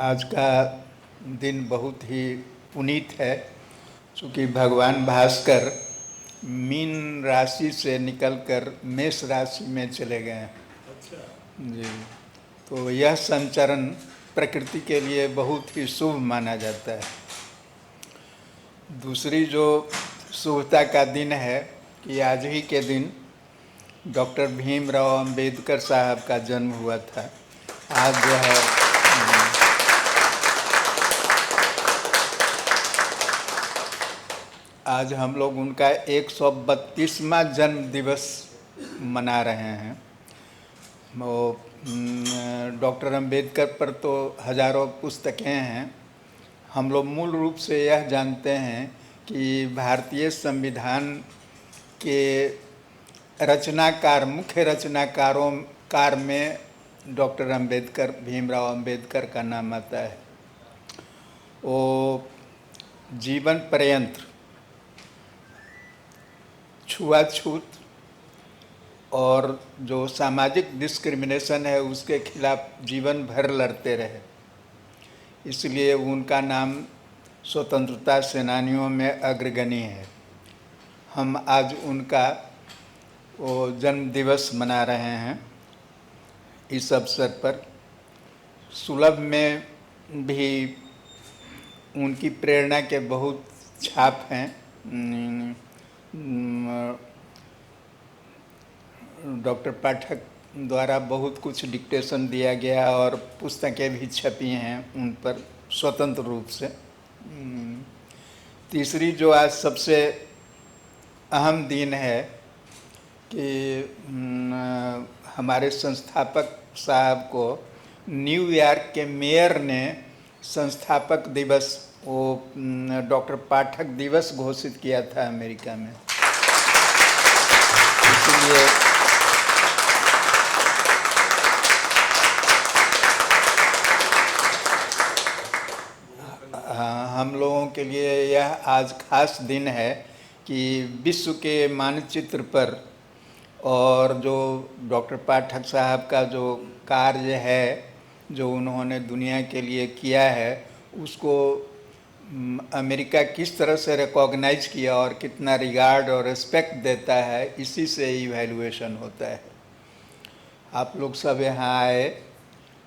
आज का दिन बहुत ही पुनीत है, चूँकि भगवान भास्कर मीन राशि से निकलकर मेष राशि में चले गए हैं। जी, तो यह संचरण प्रकृति के लिए बहुत ही शुभ माना जाता है। दूसरी जो शुभता का दिन है कि आज ही के दिन डॉक्टर भीमराव अंबेडकर साहब का जन्म हुआ था। आज जो है आज हम लोग उनका 132वां जन्म दिवस मना रहे हैं। वो डॉक्टर अंबेडकर पर तो हजारों पुस्तकें हैं। हम लोग मूल रूप से यह जानते हैं कि भारतीय संविधान के रचनाकार, मुख्य रचनाकारों कार में डॉक्टर अंबेडकर, भीमराव अंबेडकर का नाम आता है। वो जीवन पर्यंत छुआछूत और जो सामाजिक डिस्क्रिमिनेशन है उसके खिलाफ जीवन भर लड़ते रहे, इसलिए उनका नाम स्वतंत्रता सेनानियों में अग्रगण्य है। हम आज उनका वो जन्म दिवस मना रहे हैं। इस अवसर पर सुलभ में भी उनकी प्रेरणा के बहुत छाप हैं। डॉक्टर पाठक द्वारा बहुत कुछ डिक्टेशन दिया गया और पुस्तकें भी छपी हैं उन पर स्वतंत्र रूप से। तीसरी जो आज सबसे अहम दिन है कि हमारे संस्थापक साहब को न्यूयॉर्क के मेयर ने संस्थापक दिवस, वो डॉक्टर पाठक दिवस घोषित किया था अमेरिका में। इसलिए हम लोगों के लिए यह आज खास दिन है कि विश्व के मानचित्र पर और जो डॉक्टर पाठक साहब का जो कार्य है, जो उन्होंने दुनिया के लिए किया है, उसको अमेरिका किस तरह से रिकॉग्नाइज किया और कितना रिगार्ड और रिस्पेक्ट देता है, इसी से इवैल्यूएशन होता है। आप लोग सब यहाँ आए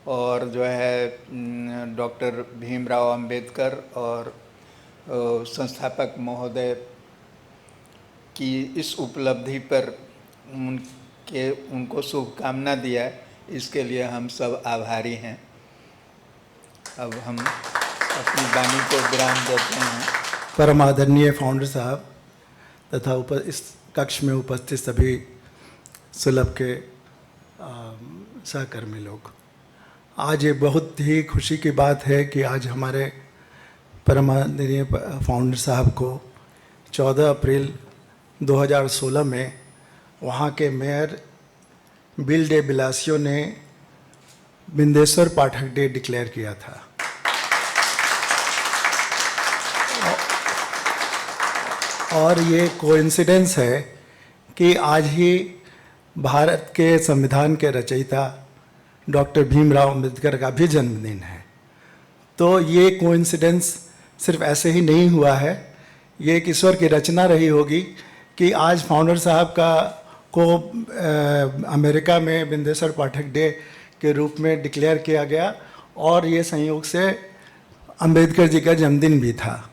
और जो है डॉक्टर भीमराव अंबेडकर और संस्थापक महोदय की इस उपलब्धि पर उनको शुभकामना दिया, इसके लिए हम सब आभारी हैं। अब हम अपनी वाणी को विराम देते हैं। परम आदरणीय फाउंडर साहब तथा इस कक्ष में उपस्थित सभी सुलभ के सहकर्मी लोग, आज ये बहुत ही खुशी की बात है कि आज हमारे परम आदरणीय फाउंडर साहब को 14 अप्रैल 2016 में वहाँ के मेयर बिल डे बिलासियो ने बिंदेश्वर पाठक डे डिक्लेयर किया था। और ये कोइंसिडेंस है कि आज ही भारत के संविधान के रचयिता डॉक्टर भीमराव अंबेडकर का भी जन्मदिन है। तो ये कोइंसिडेंस सिर्फ ऐसे ही नहीं हुआ है, ये एक ईश्वर की रचना रही होगी कि आज फाउंडर साहब को अमेरिका में बिंदेश्वर पाठक डे के रूप में डिक्लेयर किया गया और ये संयोग से अंबेडकर जी का जन्मदिन भी था।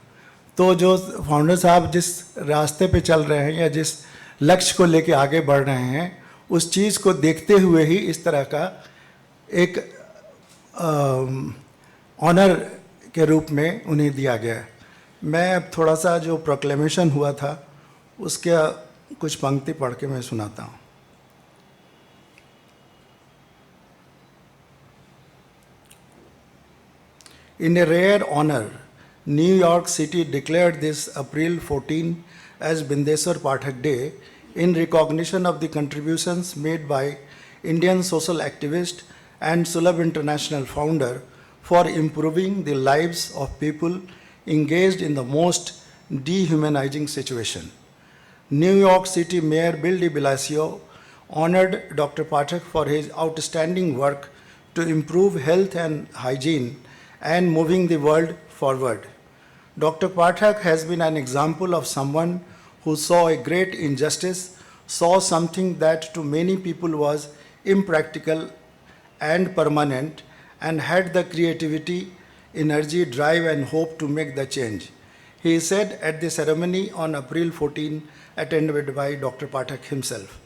तो जो फाउंडर साहब जिस रास्ते पे चल रहे हैं या जिस लक्ष्य को लेके आगे बढ़ रहे हैं, उस चीज़ को देखते हुए ही इस तरह का एक ऑनर के रूप में उन्हें दिया गया। मैं अब थोड़ा सा जो प्रोक्लेमेशन हुआ था उसके कुछ पंक्ति पढ़ के मैं सुनाता हूँ। In a rare honor, New York City declared this April 14 as Bindeswar Pathak Day in recognition of the contributions made by Indian social activist and Sulabh International founder for improving the lives of people engaged in the most dehumanizing situation. New York City Mayor Bill de Blasio honored Dr. Pathak for his outstanding work to improve health and hygiene and moving the world forward. Dr. Pathak has been an example of someone who saw a great injustice, saw something that to many people was impractical and permanent, and had the creativity, energy, drive, and hope to make the change. He said at the ceremony on April 14, attended by Dr. Pathak himself.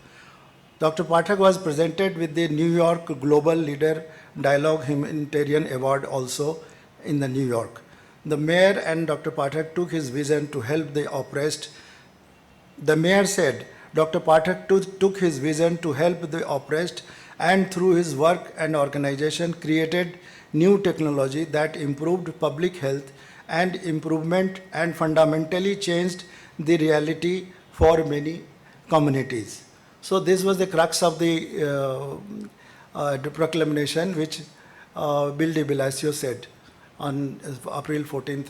Dr. Pathak was presented with the New York Global Leader Dialogue Humanitarian Award also in the New York. The mayor and Dr. Pathak took his vision to help the oppressed. The mayor said Dr. Pathak took his vision to help the oppressed, and through his work and organization created new technology that improved public health and improvement and fundamentally changed the reality for many communities. So this was the crux of the proclamation which Bill de Blasio said on April 14th,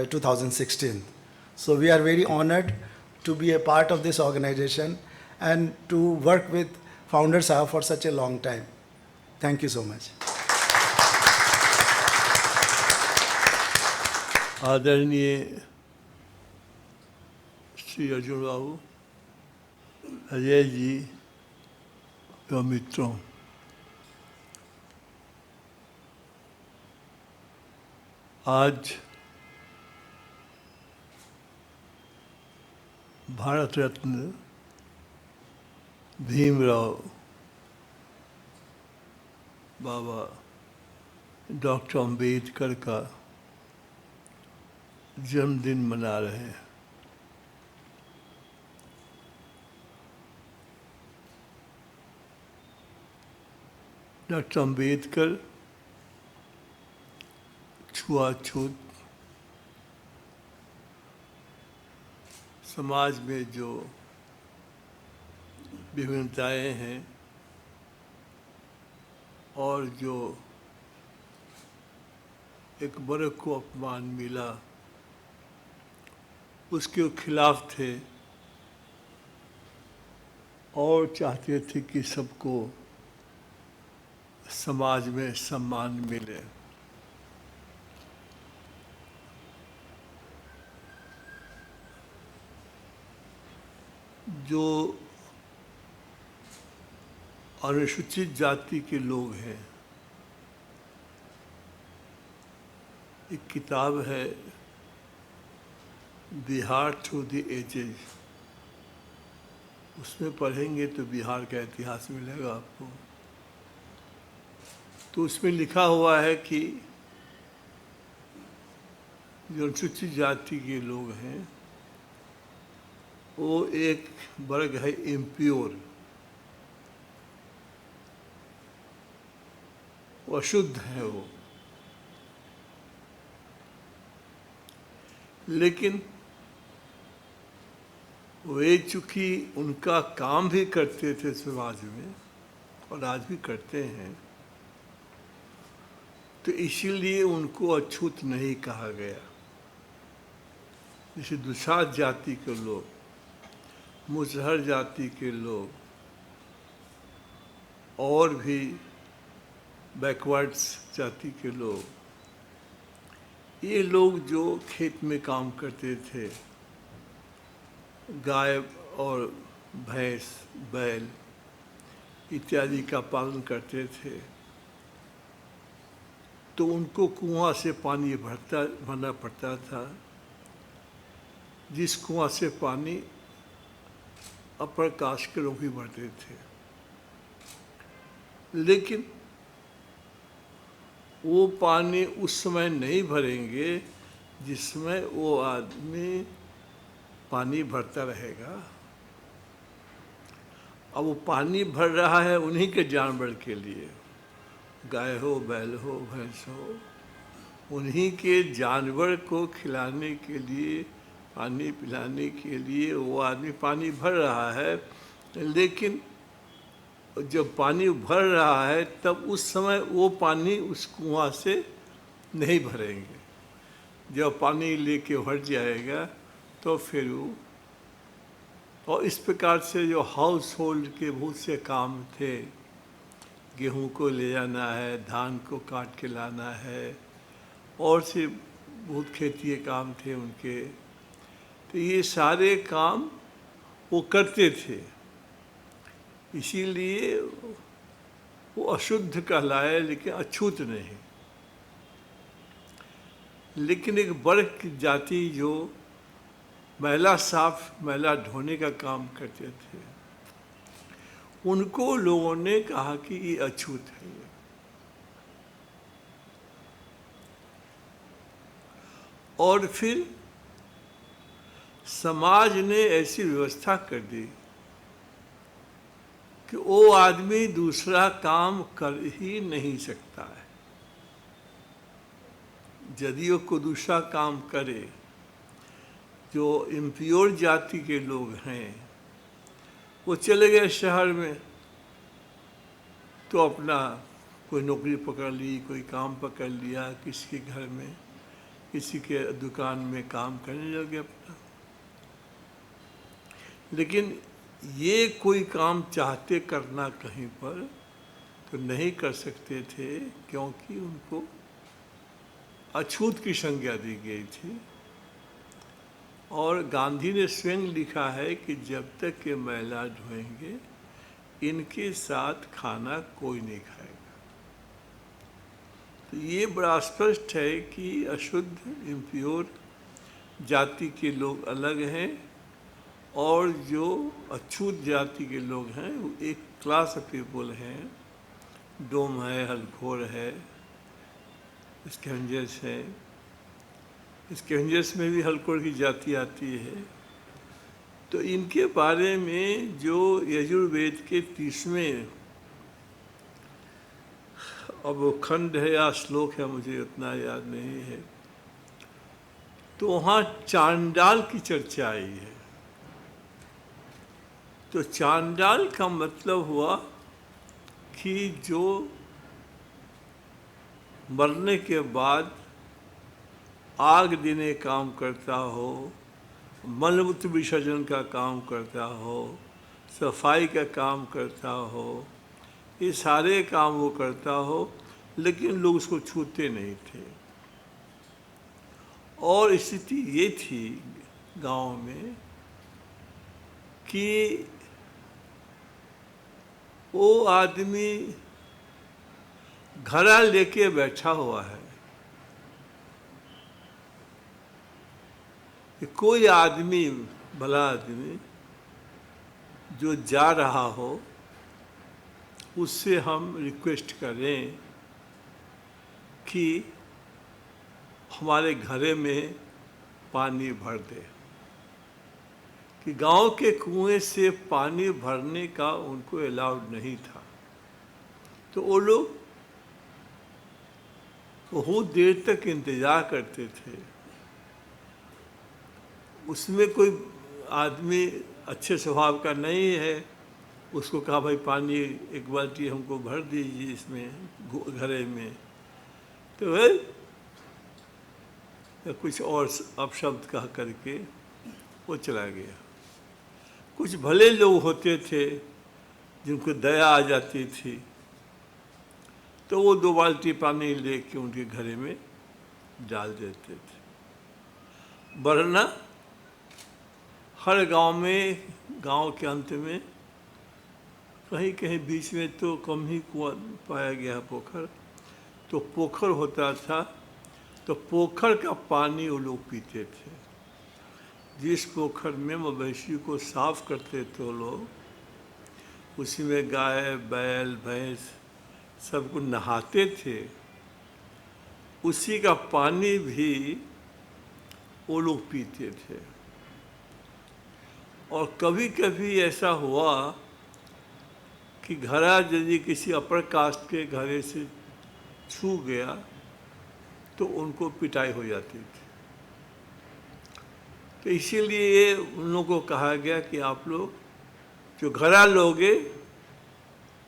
2016. So we are very honored to be a part of this organization and to work with Founder Sahab for such a long time. Thank you so much. आदरणीय श्री अर्जुन बाबू, अजय जी एवं मित्रों, आज भारत रत्न भीमराव बाबा doctor Ambedkar का जन्मदिन मना रहे हैं। Doctor Ambedkar छुआछूत, समाज में जो विभिन्नताएं हैं और जो एक वर्ग को अपमान मिला उसके खिलाफ थे और चाहते थे कि सबको समाज में सम्मान मिले। जो अनुसूचित जाति के लोग हैं, एक किताब है बिहार थ्रू द एजेस, उसमें पढ़ेंगे तो बिहार का इतिहास मिलेगा आपको। तो उसमें लिखा हुआ है कि जो अनुसूचित जाति के लोग हैं वो एक वर्ग है इम्प्योर, अशुद्ध है वो। लेकिन वे चूंकि उनका काम भी करते थे समाज में और आज भी करते हैं, तो इसीलिए उनको अछूत नहीं कहा गया। जैसे दुसाध जाति के लोग, मुसहर जाति के लोग और भी बैकवर्ड्स जाति के लोग, ये लोग जो खेत में काम करते थे, गाय और भैंस, बैल इत्यादि का पालन करते थे, तो उनको कुआं से पानी भरना पड़ता था, जिस कुआं से पानी अपर कास्ट के लोग भी भरते थे। लेकिन वो पानी उस समय नहीं भरेंगे जिसमें वो आदमी पानी भरता रहेगा। अब वो पानी भर रहा है उन्हीं के जानवर के लिए, गाय हो, बैल हो, भैंस हो, उन्हीं के जानवर को खिलाने के लिए, पानी पिलाने के लिए वो आदमी पानी भर रहा है। लेकिन जब पानी भर रहा है तब उस समय वो पानी उस कुआं से नहीं भरेंगे। जब पानी लेके भर जाएगा तो फिर वो, और इस प्रकार से जो हाउस होल्ड के बहुत से काम थे, गेहूं को ले जाना है, धान को काट के लाना है, और से बहुत खेती के काम थे उनके। तो ये सारे काम वो करते थे, इसीलिए वो अशुद्ध कहलाए, लेकिन अछूत नहीं। लेकिन एक वर्ग की जाति जो मैला साफ मैला ढोने का काम करते थे, उनको लोगों ने कहा कि ये अछूत है। और फिर समाज ने ऐसी व्यवस्था कर दी कि वो आदमी दूसरा काम कर ही नहीं सकता है। यदि वो कोई दूसरा काम करे, जो इम्प्योर जाति के लोग हैं, वो चले गए शहर में, तो अपना कोई नौकरी पकड़ ली, कोई काम पकड़ लिया, किसी के घर में, किसी के दुकान में काम करने लगे अपना। लेकिन ये कोई काम चाहते करना कहीं पर तो नहीं कर सकते थे, क्योंकि उनको अछूत की संज्ञा दी गई थी। और गांधी ने स्वयं लिखा है कि जब तक ये मैला ढोएंगे, इनके साथ खाना कोई नहीं खाएगा। तो ये बड़ा स्पष्ट है कि अशुद्ध इम्प्योर जाति के लोग अलग हैं, और जो अछूत जाति के लोग हैं वो एक क्लास ऑफ पीपल हैं। डोम है, हलखोर है, स्कैवेंजर्स है। स्कैवेंजर्स में भी हलखोर की जाति आती है। तो इनके बारे में जो यजुर्वेद के 30वें, अब वो खंड है या श्लोक है मुझे उतना याद नहीं है, तो वहाँ चांडाल की चर्चा आई है। तो चांडाल का मतलब हुआ कि जो मरने के बाद आग देने काम करता हो, मलमूत्र विसर्जन का काम करता हो, सफाई का काम करता हो, ये सारे काम वो करता हो, लेकिन लोग उसको छूते नहीं थे। और स्थिति ये थी गांव में कि वो आदमी घड़ा लेके बैठा हुआ है कि कोई आदमी, भला आदमी जो जा रहा हो, उससे हम रिक्वेस्ट करें कि हमारे घरे में पानी भर दे। कि गांव के कुएं से पानी भरने का उनको अलाउड नहीं था। तो वो लोग बहुत देर तक इंतजार करते थे। उसमें कोई आदमी अच्छे स्वभाव का नहीं है, उसको कहा भाई पानी एक बाल्टी हमको भर दीजिए इसमें घरे में, तो वह कुछ और अपशब्द कह करके वो चला गया। कुछ भले लोग होते थे जिनको दया आ जाती थी, तो वो 2 बाल्टी पानी लेके उनके घरे में डाल देते थे। वरना हर गांव में, गांव के अंत में कहीं कहीं बीच में तो कम ही कुआं पाया गया पोखर, तो पोखर होता था, तो पोखर का पानी वो लोग पीते थे। जिस पोखर में मवेशी को साफ करते थे वो लोग, उसी में गाय बैल भैंस सबको नहाते थे, उसी का पानी भी वो लोग पीते थे। और कभी कभी ऐसा हुआ कि घड़ा यदि किसी अपर कास्ट के घरे से छू गया तो उनको पिटाई हो जाती थी। तो इसीलिए उन लोगों को कहा गया कि आप लोग जो घड़ा लोगे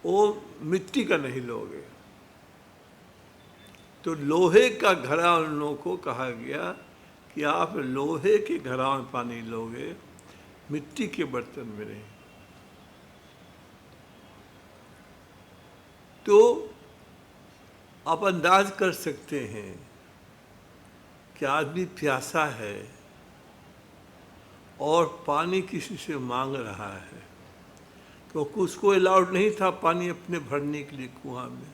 वो मिट्टी का नहीं लोगे। तो लोहे का घड़ा उन लोगों को कहा गया कि आप लोहे के घड़ा में पानी लोगे, मिट्टी के बर्तन में नहीं। तो आप अंदाज कर सकते हैं कि आदमी प्यासा है और पानी किसी से मांग रहा है, क्योंकि उसको अलाउड नहीं था पानी अपने भरने के लिए कुआं में,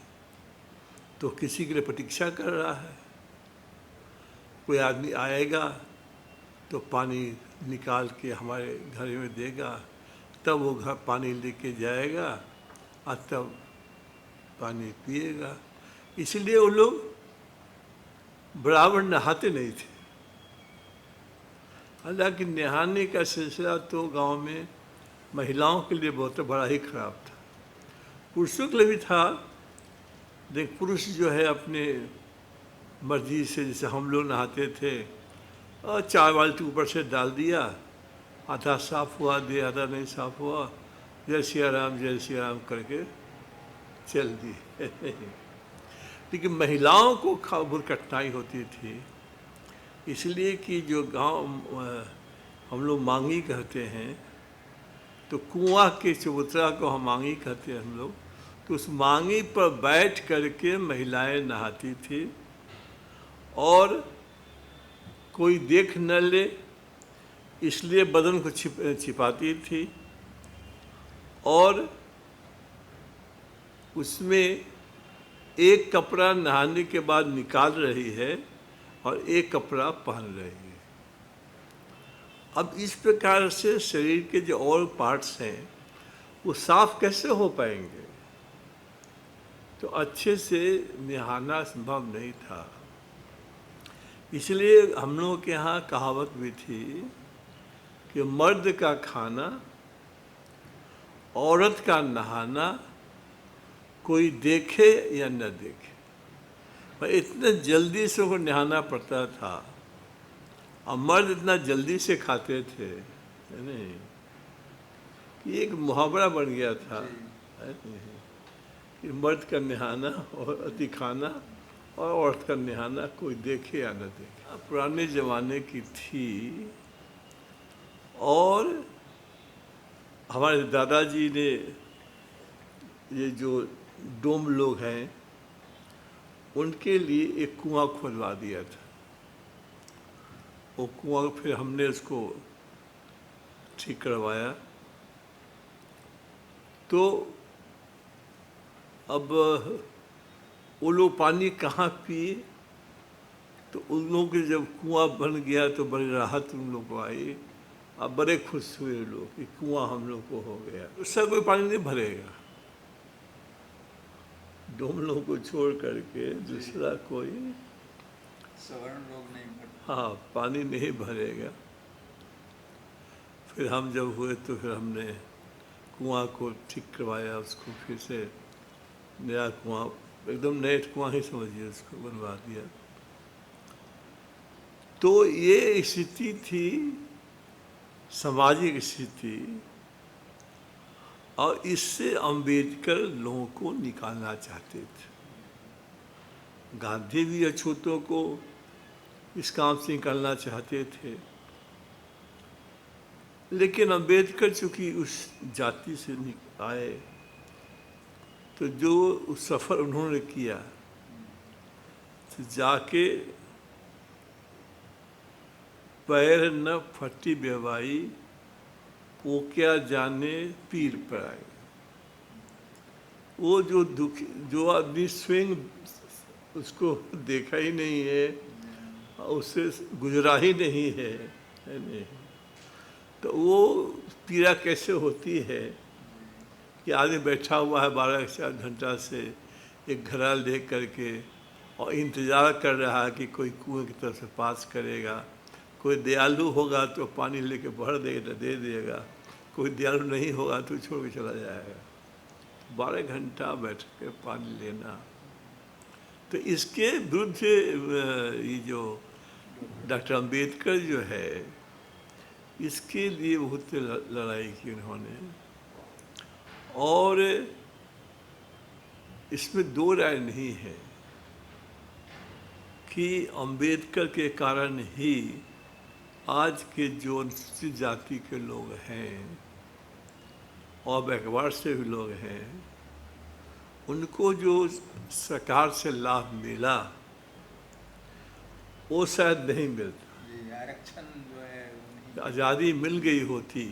तो किसी के लिए प्रतीक्षा कर रहा है। कोई आदमी आएगा तो पानी निकाल के हमारे घर में देगा, तब वो घर पानी लेके जाएगा और तब पानी पिएगा। इसलिए वो लोग बराबर नहाते नहीं थे। हालांकि नहाने का सिलसिला तो गांव में महिलाओं के लिए बहुत बड़ा ही खराब था, पुरुषों के लिए भी था, लेकिन पुरुष जो है अपने मर्जी से, जैसे हम लोग नहाते थे और 4 बाल्टी ऊपर से डाल दिया, आधा साफ हुआ दे, आधा नहीं साफ हुआ, जय सिया राम करके चल दिए। लेकिन महिलाओं को बहुत कठिनाई होती थी, इसलिए कि जो गांव हम लोग मांगी कहते हैं, तो कुआं के चबूतरा को हम मांगी कहते हैं हम लोग, तो उस मांगी पर बैठ करके महिलाएं नहाती थी और कोई देख न ले इसलिए बदन को छिपाती थी, और उसमें एक कपड़ा नहाने के बाद निकाल रही है और एक कपड़ा पहन रही है। अब इस प्रकार से शरीर के जो और पार्ट्स हैं वो साफ कैसे हो पाएंगे? तो अच्छे से नहाना संभव नहीं था। इसलिए हम लोगों के यहाँ कहावत भी थी कि मर्द का खाना, औरत का नहाना, कोई देखे या न देखे। पर इतने जल्दी से वो नहाना पड़ता था, और मर्द इतना जल्दी से खाते थे, है नहीं, कि एक मुहावरा बन गया था, है नहीं, कि मर्द का नहाना और अति खाना और औरत का नहाना कोई देखे या न देखे। पुराने ज़माने की थी। और हमारे दादाजी ने ये जो डोम लोग हैं उनके लिए एक कुआं खुदवा दिया था। वो कुआं फिर हमने उसको ठीक करवाया। तो अब वो लोग पानी कहाँ पिए? तो उन लोगों के जब कुआं बन गया तो बड़ी राहत उन लोग को आई, अब बड़े खुश हुए लोग कि कुआं हम लोग को हो गया। उससे कोई पानी नहीं भरेगा, डोम लोगों को छोड़ करके दूसरा कोई सवर्ण लोग नहीं भरते। हाँ, पानी नहीं भरेगा। फिर हम जब हुए तो फिर हमने कुआं को ठीक करवाया, उसको फिर से नया कुआं, एकदम नया कुआं ही समझिए, उसको बनवा दिया। तो ये स्थिति थी, सामाजिक स्थिति, और इससे अंबेडकर लोगों को निकालना चाहते थे। गांधी भी अछूतों को इस काम से निकालना चाहते थे, लेकिन अंबेडकर चूंकि उस जाति से आए, तो जो उस सफ़र उन्होंने किया, तो जाके पैर न फटी बेवाई, वो क्या जाने पीर पर आए। वो जो दुखी, जो आदमी स्वयं उसको देखा ही नहीं है, उससे गुजरा ही नहीं है नहीं, तो वो पीड़ा कैसे होती है कि आदमी बैठा हुआ है 12 घंटा से एक घड़ा ले करके और इंतज़ार कर रहा है कि कोई कुएं की तरफ से पास करेगा। कोई दयालु होगा तो पानी लेके भर देगा, दे देगा, कोई दयालु नहीं होगा तो छोड़ के चला जाएगा। 12 घंटा बैठ के पानी लेना, तो इसके विरुद्ध ये जो डॉक्टर अंबेडकर जो है, इसके लिए बहुत लड़ाई की उन्होंने। और इसमें दो राय नहीं है कि अंबेडकर के कारण ही आज के जो अनुसूचित जाति के लोग हैं और बैकवर्ड से भी लोग हैं, उनको जो सरकार से लाभ मिला वो शायद नहीं मिलता। जी, आरक्षण जो है उन्हीं आज़ादी मिल गई होती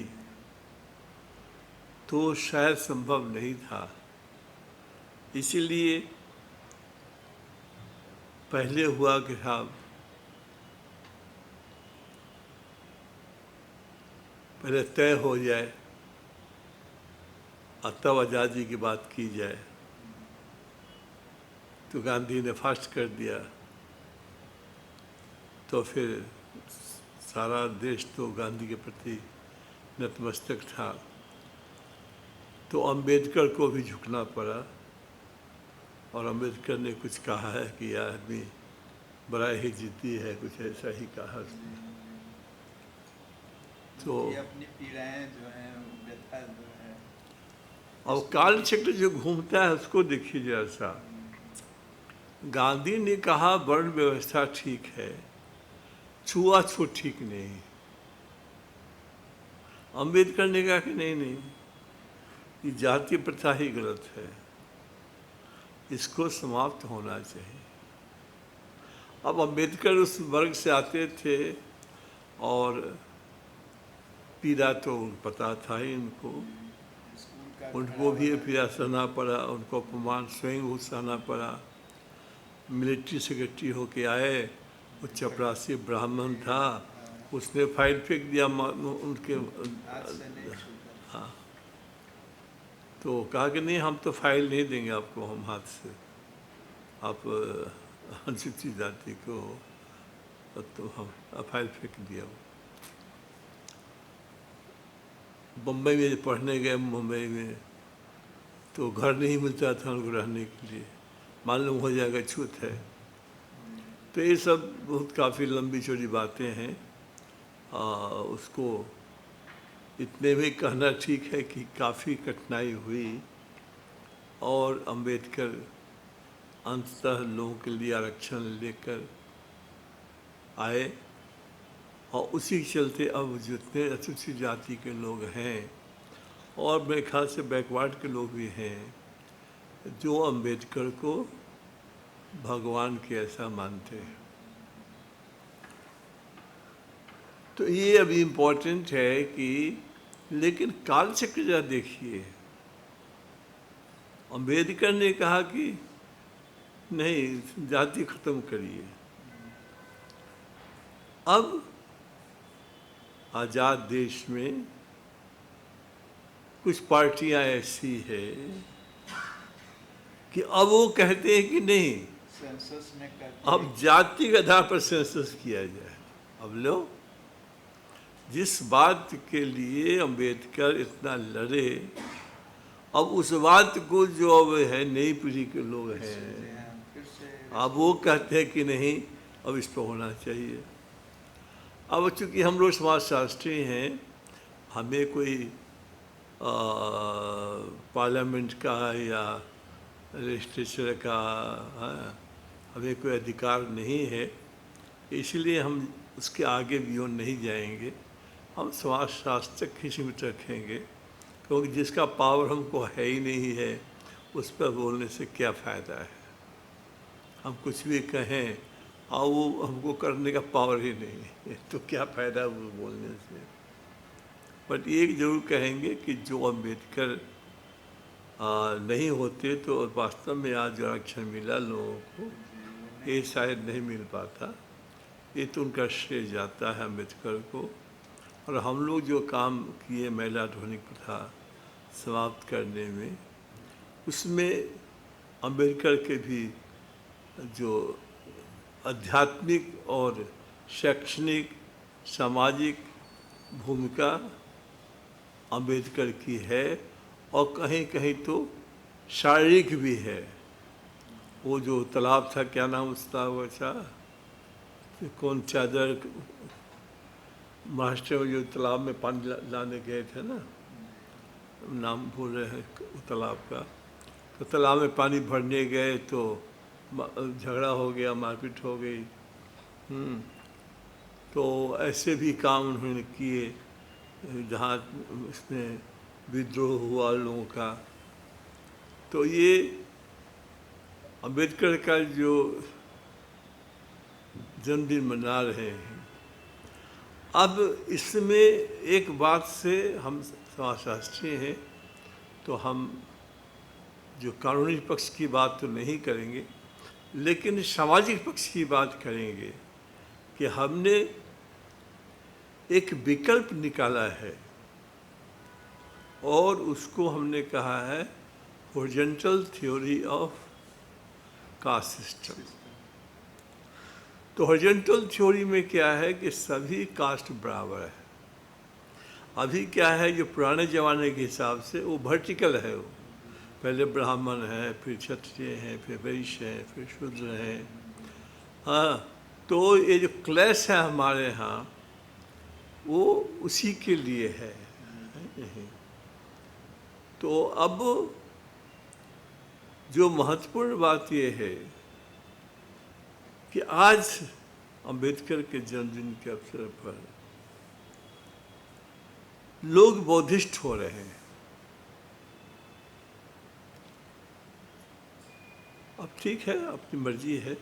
तो शायद संभव नहीं था। इसीलिए पहले हुआ कि साहब पहले तय हो जाए और तब आज़ादी की बात की जाए। तो गांधी ने फास्ट कर दिया, तो फिर सारा देश तो गांधी के प्रति नतमस्तक था। तो अंबेडकर को भी झुकना पड़ा, और अंबेडकर ने कुछ कहा है कि यह आदमी बड़ा ही जिद्दी है, कुछ ऐसा ही कहा उसने। तो ये अपनी पीड़ाएं जो हैं, व्यथा जो है, अब काल चक्र जो घूमता है उसको देखिए जरा सा। गांधी ने कहा वर्ण व्यवस्था ठीक है, छुआछूत ठीक नहीं। अंबेडकर ने कहा कि नहीं नहीं, ये जाति प्रथा ही गलत है, इसको समाप्त होना चाहिए। अब अंबेडकर उस वर्ग से आते थे और पीड़ा तो पता था ही इनको, स्कूल का उनको भी पीड़ा सहना पड़ा, उनको अपमान स्वयं को सहना पड़ा। मिलिट्री सेक्रेटरी होके आए, वो चपरासी ब्राह्मण था, उसने फाइल फेंक दिया उनके हाथ से नहीं छूता। हाँ, तो कहा कि नहीं हम तो फाइल नहीं देंगे आपको, हम हाथ से, आप अनुसूचित जाति को, तो हम फाइल फेंक दिया। बम्बई में पढ़ने गए, मुंबई में, तो घर नहीं मिलता था उनको रहने के लिए, मालूम हो जाएगा छूत है। तो ये सब बहुत काफ़ी लंबी चौड़ी बातें हैं। उसको इतने में कहना ठीक है कि काफ़ी कठिनाई हुई और अंबेडकर अंततः लोगों के लिए आरक्षण लेकर आए, और उसी के चलते अब जितने अनुसूचित जाति के लोग हैं और मेरे ख्याल से बैकवर्ड के लोग भी हैं जो अंबेडकर को भगवान के ऐसा मानते हैं। तो ये अभी इम्पोर्टेंट है कि, लेकिन काल चक्र जरा देखिए। अंबेडकर ने कहा कि नहीं, जाति खत्म करिए। अब आज़ाद देश में कुछ पार्टियां ऐसी है कि अब वो कहते हैं कि नहीं, सेंसस में करते अब जाति के आधार पर सेंसस किया जाए। अब लो, जिस बात के लिए अंबेडकर इतना लड़े, अब उस बात को जो अब है नई पीढ़ी के लोग हैं, फिर से अब वो कहते हैं कि नहीं, अब इस पर होना चाहिए। अब चूँकि हम लोग समाजशास्त्री हैं, हमें कोई पार्लियामेंट का या लेजिस्लेचर का हमें कोई अधिकार नहीं है, इसलिए हम उसके आगे बियॉन्ड नहीं जाएंगे। हम समाजशास्त्र तक ही सीमित रखेंगे, क्योंकि जिसका पावर हमको है ही नहीं है, उस पर बोलने से क्या फ़ायदा है। हम कुछ भी कहें और वो हमको करने का पावर ही नहीं है, तो क्या फ़ायदा वो बोलने से। बट एक जरूर कहेंगे कि जो अंबेडकर नहीं होते तो वास्तव में आज जो आरक्षण मिला लोगों को, ये शायद नहीं मिल पाता। ये तो उनका श्रेय जाता है अम्बेडकर को। और हम लोग जो काम किए महिला आधुनिक प्रथा समाप्त करने में, उसमें अम्बेडकर के भी जो आध्यात्मिक और शैक्षणिक सामाजिक भूमिका अम्बेडकर की है, और कहीं कहीं तो शारीरिक भी है। वो जो तालाब था, क्या नाम उसका, वो था कौन, चादर महाराष्ट्र में जो तालाब में पानी लाने गए थे ना, नाम भूल रहे हैं वो तालाब का। तो तालाब में पानी भरने गए तो झगड़ा हो गया, मारपीट हो गई। तो ऐसे भी काम उन्होंने किए जहाँ इसमें विद्रोह हुआ लोगों का। तो ये अंबेडकर का जो जन्मदिन मना रहे हैं, अब इसमें एक बात से हम समाजशास्त्री हैं तो हम जो कानूनी पक्ष की बात तो नहीं करेंगे, लेकिन सामाजिक पक्ष की बात करेंगे कि हमने एक विकल्प निकाला है और उसको हमने कहा है horizontal theory of caste system. तो हॉरिजॉन्टल थ्योरी में क्या है कि सभी कास्ट बराबर है। अभी क्या है, जो पुराने ज़माने के हिसाब से वो वर्टिकल है, वो पहले ब्राह्मण है, फिर क्षत्रिय हैं, फिर वैश्य हैं, फिर शूद्र हैं। हाँ, तो ये जो क्लास है हमारे यहाँ वो उसी के लिए है। तो अब जो महत्वपूर्ण बात ये है कि आज अंबेडकर के जन्मदिन के अवसर पर लोग बौद्धिस्ट हो रहे हैं। अब ठीक है, अपनी मर्जी है,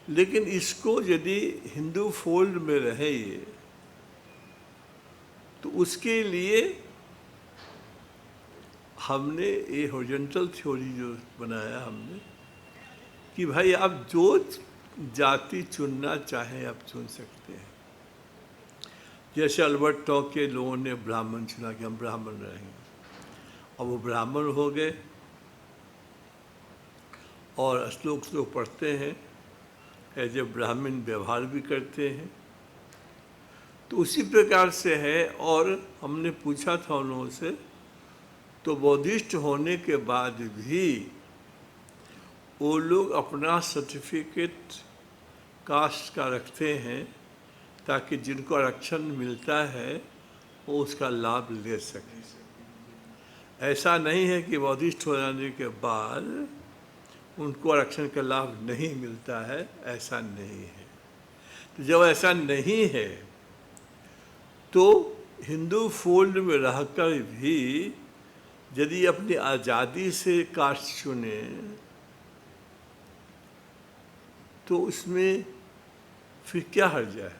लेकिन इसको यदि हिंदू फोल्ड में रहे ये, तो उसके लिए हमने ये हॉरिजॉन्टल थ्योरी जो बनाया हमने कि भाई आप जो जाति चुनना चाहें आप चुन सकते हैं। जैसे अल्बर्ट टॉक के लोगों ने ब्राह्मण चुना कि हम ब्राह्मण रहेंगे, अब वो ब्राह्मण हो गए और श्लोक पढ़ते हैं, एज ए ब्राह्मण व्यवहार भी करते हैं। तो उसी प्रकार से है। और हमने पूछा था उन लोगों से, तो बौद्धिस्ट होने के बाद भी वो लोग अपना सर्टिफिकेट कास्ट का रखते हैं ताकि जिनको आरक्षण मिलता है वो उसका लाभ ले सके। ऐसा नहीं है कि बौद्धिस्ट हो जाने के बाद उनको आरक्षण का लाभ नहीं मिलता है, ऐसा नहीं है। तो जब ऐसा नहीं है तो हिंदू फोल्ड में रहकर भी यदि अपनी आज़ादी से कास्ट चुने तो उसमें फिर क्या हर्ज है।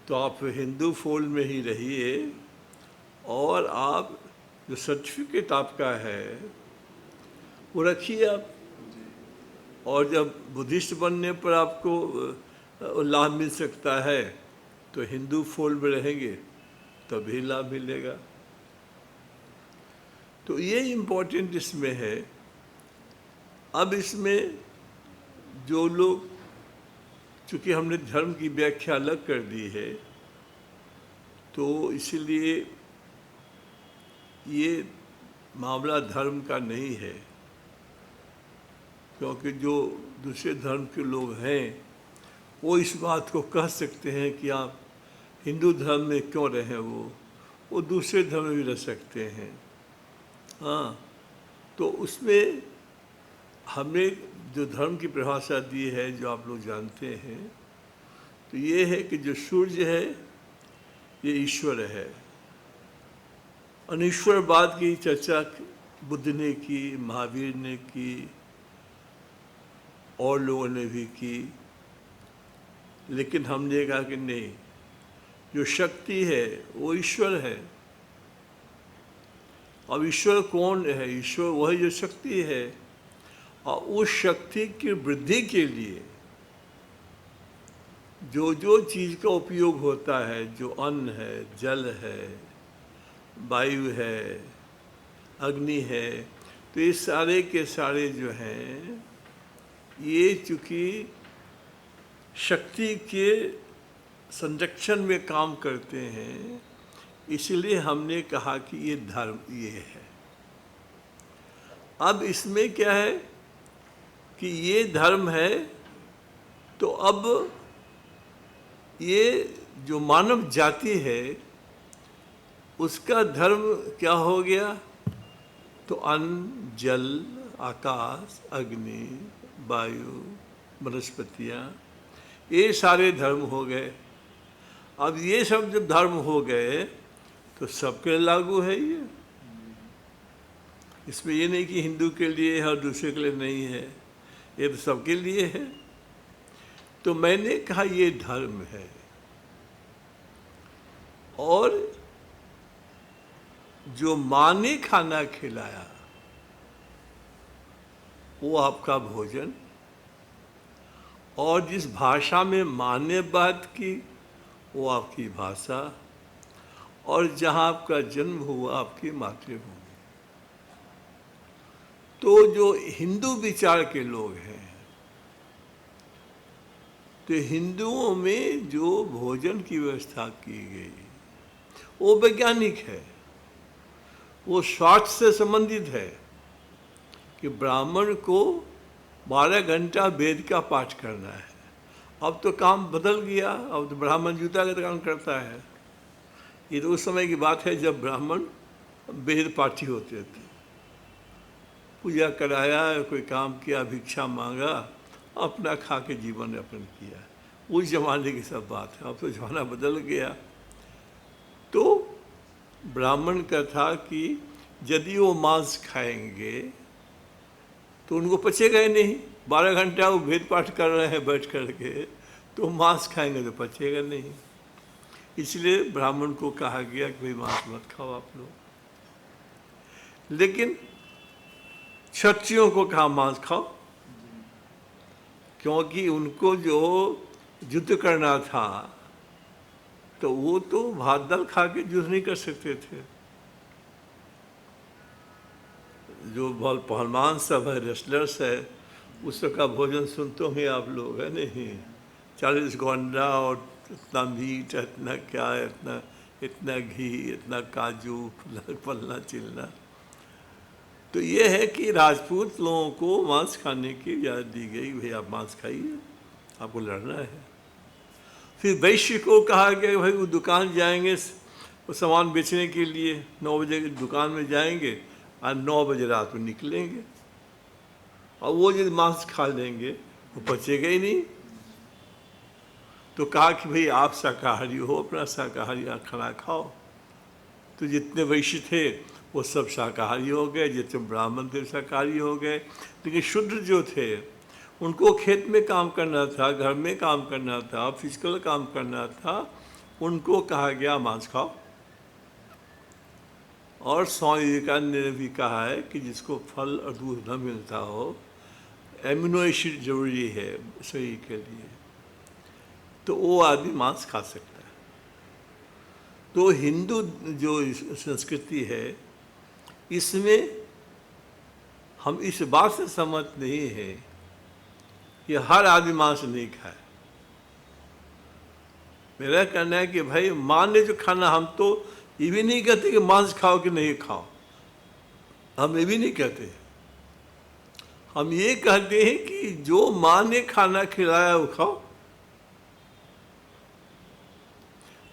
तो आप हिंदू फोल्ड में ही रहिए और आप जो सर्टिफिकेट आपका है वो रखिए आप। और जब बुद्धिस्ट बनने पर आपको लाभ मिल सकता है तो हिंदू फोल्ड में रहेंगे तभी लाभ मिलेगा। तो ये इम्पोर्टेंट इसमें है। अब इसमें जो लोग, चूँकि हमने धर्म की व्याख्या अलग कर दी है, तो इसलिए ये मामला धर्म का नहीं है, क्योंकि जो दूसरे धर्म के लोग हैं वो इस बात को कह सकते हैं कि आप हिंदू धर्म में क्यों रहें, वो दूसरे धर्म में भी रह सकते हैं। हाँ, तो उसमें हमने जो धर्म की परिभाषा दी है जो आप लोग जानते हैं, तो ये है कि जो सूर्य है ये ईश्वर है। अनीश्वरवाद की चर्चा बुद्ध ने की, महावीर ने की, और लोगों ने भी की, लेकिन हमने कहा कि नहीं, जो शक्ति है वो ईश्वर है। अब ईश्वर कौन है? ईश्वर वही जो शक्ति है, और उस शक्ति की वृद्धि के लिए जो जो चीज़ का उपयोग होता है, जो अन्न है, जल है, वायु है, अग्नि है, तो ये सारे के सारे जो हैं ये चूँकि शक्ति के संरक्षण में काम करते हैं, इसलिए हमने कहा कि ये धर्म ये है। अब इसमें क्या है कि ये धर्म है, तो अब ये जो मानव जाति है उसका धर्म क्या हो गया? तो अन्न, जल, आकाश, अग्नि, वायु, वनस्पतियाँ, ये सारे धर्म हो गए। अब ये सब जब धर्म हो गए तो सबके लागू है ये। इसमें ये नहीं कि हिंदू के लिए है और दूसरे के लिए नहीं है, ये तो सबके लिए है। तो मैंने कहा ये धर्म है, और जो माँ ने खाना खिलाया वो आपका भोजन, और जिस भाषा में माँ ने बात की वो आपकी भाषा, और जहाँ आपका जन्म हुआ आपकी मातृभूमि। तो जो हिंदू विचार के लोग हैं, तो हिंदुओं में जो भोजन की व्यवस्था की गई वो वैज्ञानिक है, वो स्वास्थ्य से संबंधित है कि ब्राह्मण को 12 घंटा वेद का पाठ करना है। अब तो काम बदल गया, अब तो ब्राह्मण जूता का काम करता है। ये तो उस समय की बात है जब ब्राह्मण वेद पाठी होते थे। पूजा कराया, कोई काम किया, भिक्षा मांगा, अपना खा के जीवन यापन किया। उस जमाने की सब बात है, अब तो जमाना बदल गया। तो ब्राह्मण का था कि यदि वो मांस खाएंगे तो उनको पचेगा ही नहीं। 12 घंटा वो वेद पाठ कर रहे हैं बैठ करके, तो मांस खाएंगे तो पचेगा नहीं। इसलिए ब्राह्मण को कहा गया कि भाई मांस मत खाओ आप लोग। लेकिन क्षत्रियों को कहा मांस खाओ, क्योंकि उनको जो युद्ध करना था तो वो तो भात दाल खा के युद्ध नहीं कर सकते थे। जो बहुत पहलवान सब है, रेसलर्स है, उस का भोजन सुनते होंगे आप लोग, है नहीं? 40 को अंडा और इतना मीट, इतना क्या, इतना घी, इतना काजू, फलना चिलना। तो ये है कि राजपूत लोगों को मांस खाने की इजाज़त दी गई, भाई आप मांस खाइए, आपको लड़ना है। फिर वैश्य को कहा गया भाई वो दुकान जाएंगे वो सामान बेचने के लिए, 9 बजे की दुकान में जाएंगे और 9 बजे रात में निकलेंगे, और वो यदि मांस खा लेंगे वो बचेगा ही नहीं। तो कहा कि भाई आप शाकाहारी हो, अपना शाकाहारी खाना खाओ। तो जितने वैश्य थे वो सब शाकाहारी हो गए, जितने ब्राह्मण थे शाकाहारी हो गए। लेकिन शूद्र जो थे उनको खेत में काम करना था, घर में काम करना था, फिजिकल काम करना था, उनको कहा गया मांस खाओ। और स्वामी विवेकानंद ने भी कहा है कि जिसको फल और दूध न मिलता हो, एमिनो एसिड जरूरी है शरीर के लिए, तो वो आदमी मांस खा सकता है। तो हिंदू जो संस्कृति है इसमें हम इस बात से सहमत नहीं है कि हर आदमी मांस नहीं खाए। मेरा कहना है कि भाई माँ ने जो खाना, हम तो ये भी नहीं कहते कि मांस खाओ कि नहीं खाओ, हम ये भी नहीं कहते। हम ये कहते हैं कि जो माँ ने खाना खिलाया वो खाओ।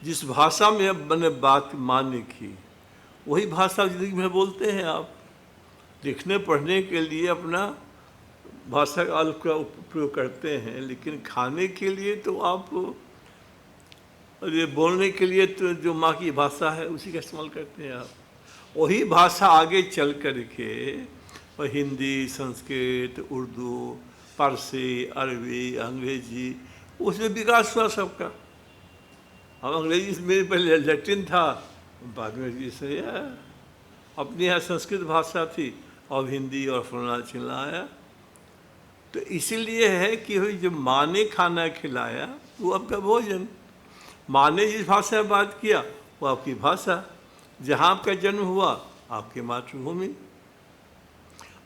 जिस भाषा में मैंने बात माँ ने की वही भाषा जिंदगी में बोलते हैं आप। लिखने पढ़ने के लिए अपना भाषा का का उपयोग करते हैं, लेकिन खाने के लिए तो आप, ये बोलने के लिए तो जो माँ की भाषा है उसी का इस्तेमाल करते हैं आप। वही भाषा आगे चल कर के और हिंदी, संस्कृत, उर्दू, फारसी, अरबी, अंग्रेजी, उसमें विकास हुआ सबका। हम अंग्रेजी मेरे पहले लैटिन था, बाद में इससे अपनी यहाँ संस्कृत भाषा थी, और हिंदी और फलाना चिल्ला आया। तो इसीलिए है कि जब माँ ने खाना खिलाया वो आपका भोजन। माँ ने जिस भाषा में बात किया वो आपकी भाषा, जहाँ आपका जन्म हुआ आपकी मातृभूमि।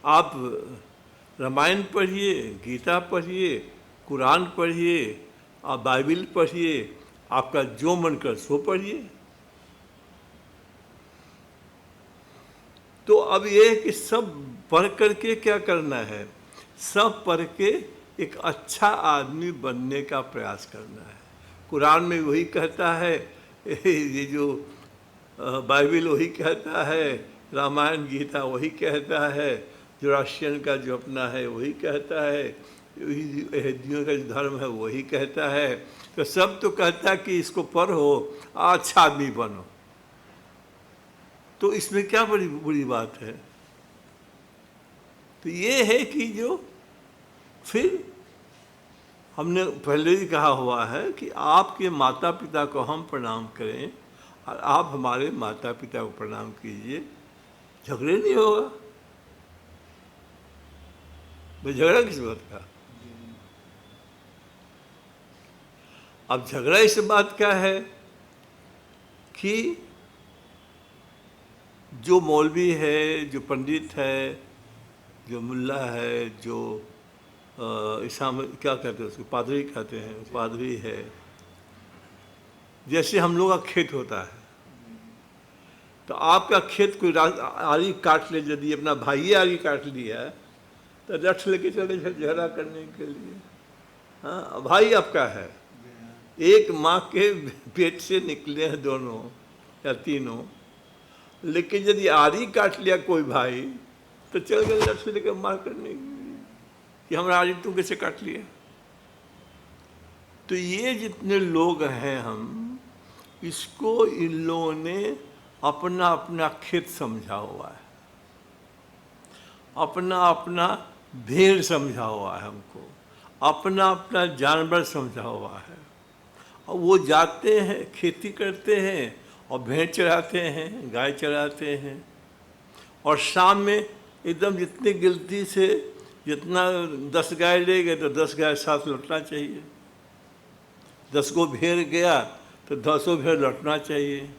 आप रामायण पढ़िए, गीता पढ़िए, कुरान पढ़िए, आप बाइबिल पढ़िए, आपका जो मन कर सो पढ़िए। तो अब ये है कि सब पढ़ करके क्या करना है, सब पढ़ के एक अच्छा आदमी बनने का प्रयास करना है। कुरान में वही कहता है, ये जो बाइबिल वही कहता है, रामायण गीता वही कहता है, जो रशियन का जो अपना है वही कहता है, यहूदियों का जो धर्म है वही कहता है। तो सब तो कहता है कि इसको पढ़ो, अच्छा आदमी बनो। तो इसमें क्या बड़ी बुरी बात है? तो ये है कि जो फिर हमने पहले ही कहा हुआ है कि आपके माता पिता को हम प्रणाम करें और आप हमारे माता पिता को प्रणाम कीजिए, झगड़े नहीं होगा। भाई झगड़ा किस बात का? अब झगड़ा इस बात का है कि जो मौलवी है, जो पंडित है, जो मुल्ला है, जो इस्लाम क्या कहते हैं उसको, पादरी कहते हैं, पादरी है, जैसे हम लोग का खेत होता है, तो आपका खेत कोई आरी काट ले, यदि अपना भाई आरी काट लिया तो रथ लेके चले झगड़ा करने के लिए। हाँ, भाई आपका है, एक माँ के पेट से निकले हैं दोनों या तीनों, लेकिन यदि आरी काट लिया कोई भाई तो चल गए लठ लेकर मार करने कि हमारा आरी तुम कैसे काट लिया। तो ये जितने लोग हैं हम, इसको इन लोगों ने अपना अपना खेत समझा हुआ है, अपना अपना भेड़ समझा हुआ है, हमको अपना अपना जानवर समझा हुआ है। और वो जाते हैं, खेती करते हैं और भेड़ चराते हैं, गाय चराते हैं, और शाम में एकदम जितनी गिनती से, जितना 10 गाय ले गए तो 10 गाय साथ लौटना चाहिए, 10 को भेड़ गया तो 10 भेड़ लौटना चाहिए।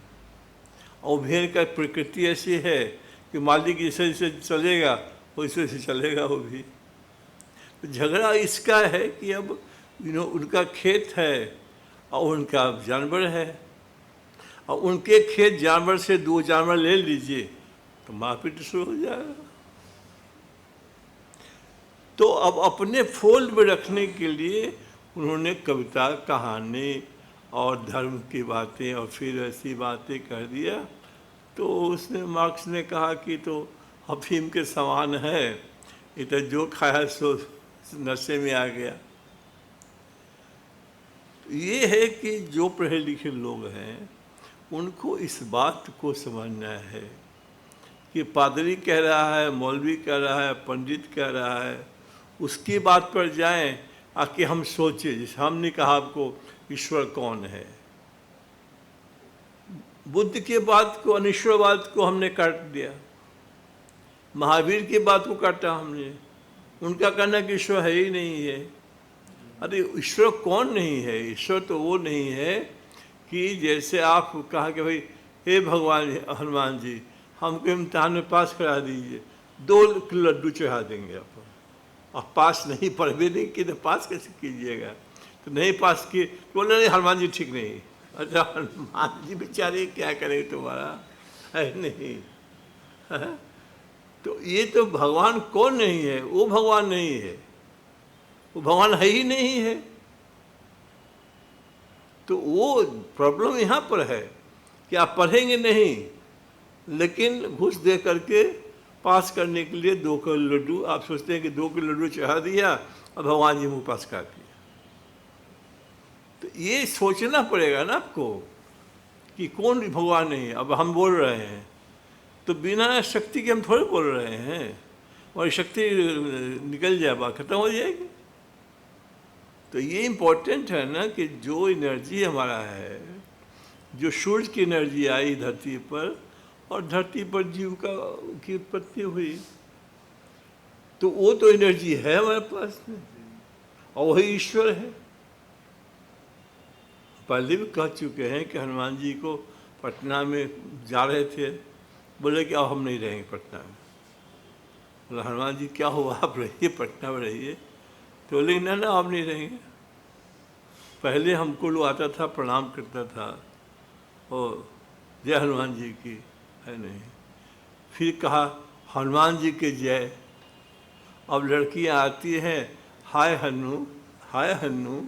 और भेड़ का प्रकृति ऐसी है कि मालिक जैसे जैसे चलेगा वैसे वैसे चलेगा वो भी। तो झगड़ा इसका है कि अब उनका खेत है और उनका जानवर है, और उनके खेत जानवर से 2 जानवर ले लीजिए तो मारपीट शुरू हो जाएगा। तो अब अपने फोल्ड में रखने के लिए उन्होंने कविता, कहानी और धर्म की बातें और फिर ऐसी बातें कह दिया। तो उसने, मार्क्स ने कहा कि तो अफीम के समान है, ये तो जो खाया सो नशे में आ गया। ये है कि जो पढ़े लिखे लोग हैं उनको इस बात को समझना है कि पादरी कह रहा है, मौलवी कह रहा है, पंडित कह रहा है, उसकी बात पर जाएं आके हम सोचें। जैसे हमने कहा आपको ईश्वर कौन है, बुद्ध के बात को, अनिश्वरवाद को हमने काट दिया, महावीर की बात को काटा हमने, उनका कहना कि ईश्वर है ही नहीं है। अरे ईश्वर कौन नहीं है? ईश्वर तो वो नहीं है कि जैसे आप कहा कि भाई हे भगवान हनुमान जी हमको इम्तिहान में पास करा दीजिए, 2 लड्डू चढ़ा देंगे आप, और पास नहीं, पढ़वे नहीं कि तो पास कैसे कीजिएगा? तो नहीं पास किए तो बोले नहीं हनुमान जी ठीक नहीं। अच्छा हनुमान जी बेचारे क्या करें तुम्हारा, है नहीं है? तो ये तो भगवान कौन नहीं है? वो भगवान नहीं है, वो भगवान है ही नहीं है। तो वो प्रॉब्लम यहाँ पर है कि आप पढ़ेंगे नहीं, लेकिन घूस दे करके पास करने के लिए 2 किलो लड्डू, आप सोचते हैं कि 2 किलो लड्डू चढ़ा दिया और भगवान जी मुँह पास कर दिया। तो ये सोचना पड़ेगा ना आपको कि कौन भगवान नहीं है। अब हम बोल रहे हैं तो बिना शक्ति के हम थोड़े बोल रहे हैं, और शक्ति निकल जाए, बात खत्म हो जाएगी। तो ये इम्पोर्टेंट है ना कि जो एनर्जी हमारा है, जो सूर्य की एनर्जी आई धरती पर और धरती पर जीव की उत्पत्ति हुई, तो वो तो एनर्जी है हमारे पास में, और वही ईश्वर है। पहले भी कह चुके हैं कि हनुमान जी को पटना में जा रहे थे, बोले कि अब हम नहीं रहेंगे पटना में। बोला हनुमान जी क्या हुआ, आप रहिए पटना में रहिए। तो बोले ना ना आप नहीं रहेंगे। पहले हमको लोग आता था, प्रणाम करता था, और जय हनुमान जी की, है नहीं। फिर कहा हनुमान जी के जय। अब लड़कियां आती हैं हाय हन्नू, हाय हन्नू,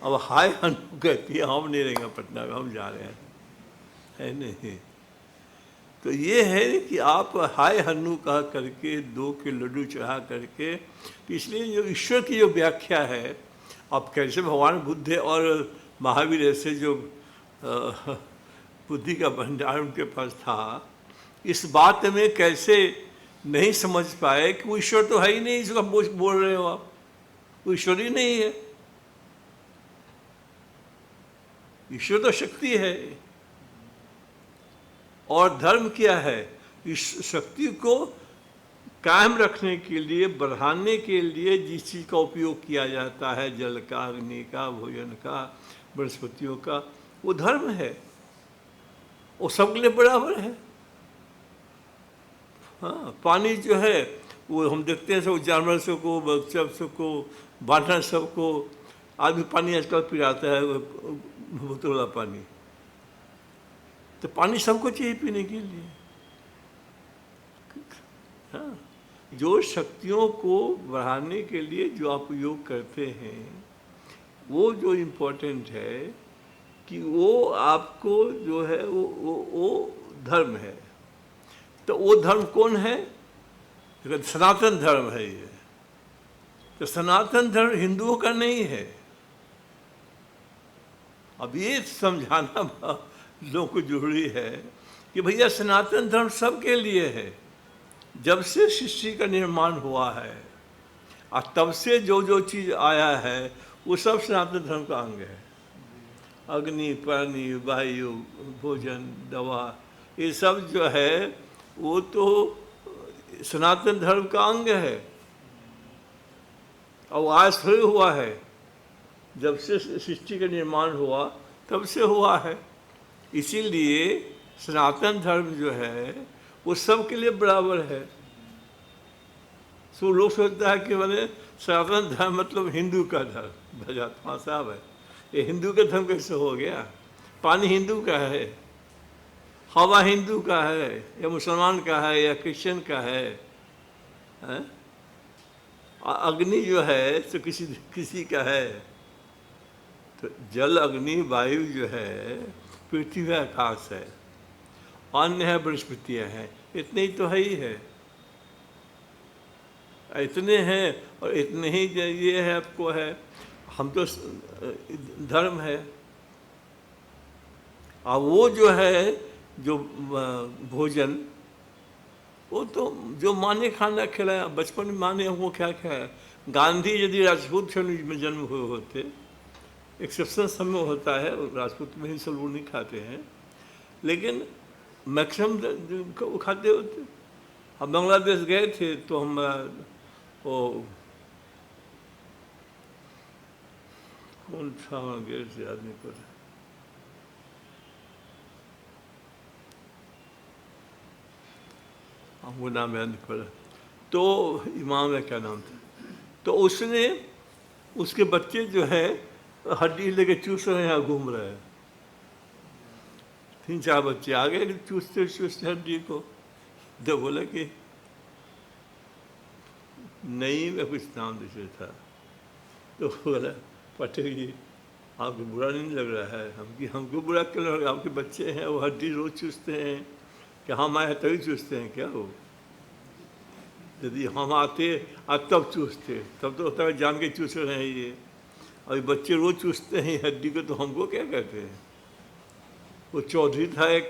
अब हाय हन्नू कहती है, हम नहीं रहेंगे पटना में, हम जा रहे हैं, है नहीं। तो ये है कि आप हाय हन्नू कह करके 2 के लड्डू चढ़ा करके, तो इसलिए जो ईश्वर की जो व्याख्या है, अब कैसे भगवान बुद्ध और महावीर ऐसे जो बुद्धि का भंडार उनके पास था, इस बात में कैसे नहीं समझ पाए कि वो ईश्वर तो है ही नहीं, इसको बोल रहे हो आप, वो ईश्वर ही नहीं है। ईश्वर तो शक्ति है। और धर्म क्या है? इस शक्ति को कायम रखने के लिए, बढ़ाने के लिए जिस चीज़ का उपयोग किया जाता है, जल का, अग्नि का, भोजन का, वनस्पतियों का, वो धर्म है। वो सबके लिए बराबर है। हाँ, पानी जो है वो हम देखते हैं, सब जानवर सबको, बच्चा सबको, बांटना सबको। आदमी पानी आजकल पिलाता है, बोतल वाला पानी। तो पानी सबको चाहिए पीने के लिए। हाँ, जो शक्तियों को बढ़ाने के लिए जो आप उपयोग करते हैं, वो जो इम्पोर्टेंट है कि वो आपको जो है वो धर्म है। तो वो धर्म कौन है? सनातन धर्म है ये। तो सनातन धर्म हिंदुओं का नहीं है। अब ये समझाना लोगों को जरूरी है कि भैया सनातन धर्म सबके लिए है। जब से सृष्टि का निर्माण हुआ है और तब से जो जो चीज़ आया है वो सब सनातन धर्म का अंग है। अग्नि, पानी, वायु, भोजन, दवा, ये सब जो है वो तो सनातन धर्म का अंग है। और आज थोड़ी हुआ है, जब से सृष्टि का निर्माण हुआ तब से हुआ है। इसीलिए सनातन धर्म जो है वो सबके लिए बराबर है। सो लोग सोचता है कि मैंने सनातन धर्म मतलब हिंदू का धर्म। भजात्मा साहब है, ये हिंदू का धर्म कैसे हो गया? पानी हिंदू का है, हवा हिंदू का है, या मुसलमान का है, या क्रिश्चियन का है, हैं? अग्नि जो है तो किसी का है। तो जल, अग्नि, वायु जो है, पृथ्वी, आकाश है, अन्य है, वनस्पतियाँ हैं, इतने ही तो है ही है। इतने हैं और इतने ही ये है आपको है। हम तो धर्म है। और वो जो है जो भोजन, वो तो जो माँ ने खाना खिलाया, बचपन में माँ ने हमको क्या खिलाया। गांधी यदि राजपूत में जन्म हुए होते, एक्सेप्शन समय होता है, राजपूत में ही सब लोग नहीं खाते हैं, लेकिन मैक्सिमम खाते होते। हम बांग्लादेश गए थे तो हम वो कौन था गए थे आदमी पर, हमको नाम याद नहीं पड़ा। तो इमाम है, क्या नाम था, तो उसने, उसके बच्चे जो है हड्डी लेके चूस रहे हैं, यहाँ घूम रहे हैं। 3-4 बच्चे आ गए चूसते चूसते हड्डी को। तो बोला कि नहीं, मैं कुछ नाम दूसरे था। तो बोला पाठक जी आपको बुरा नहीं लग रहा है? हमको बुरा क्यों लग रहा है? आपके बच्चे हैं, वो हड्डी रोज चूसते हैं। कि हम आए तभी चूसते हैं क्या? वो यदि हम आते और तब चूसते, तब तो होता है जान के चूस रहे हैं ये। अभी बच्चे रोज चूसते हैं हड्डी को, तो हमको क्या कहते हैं? वो चौधरी था एक,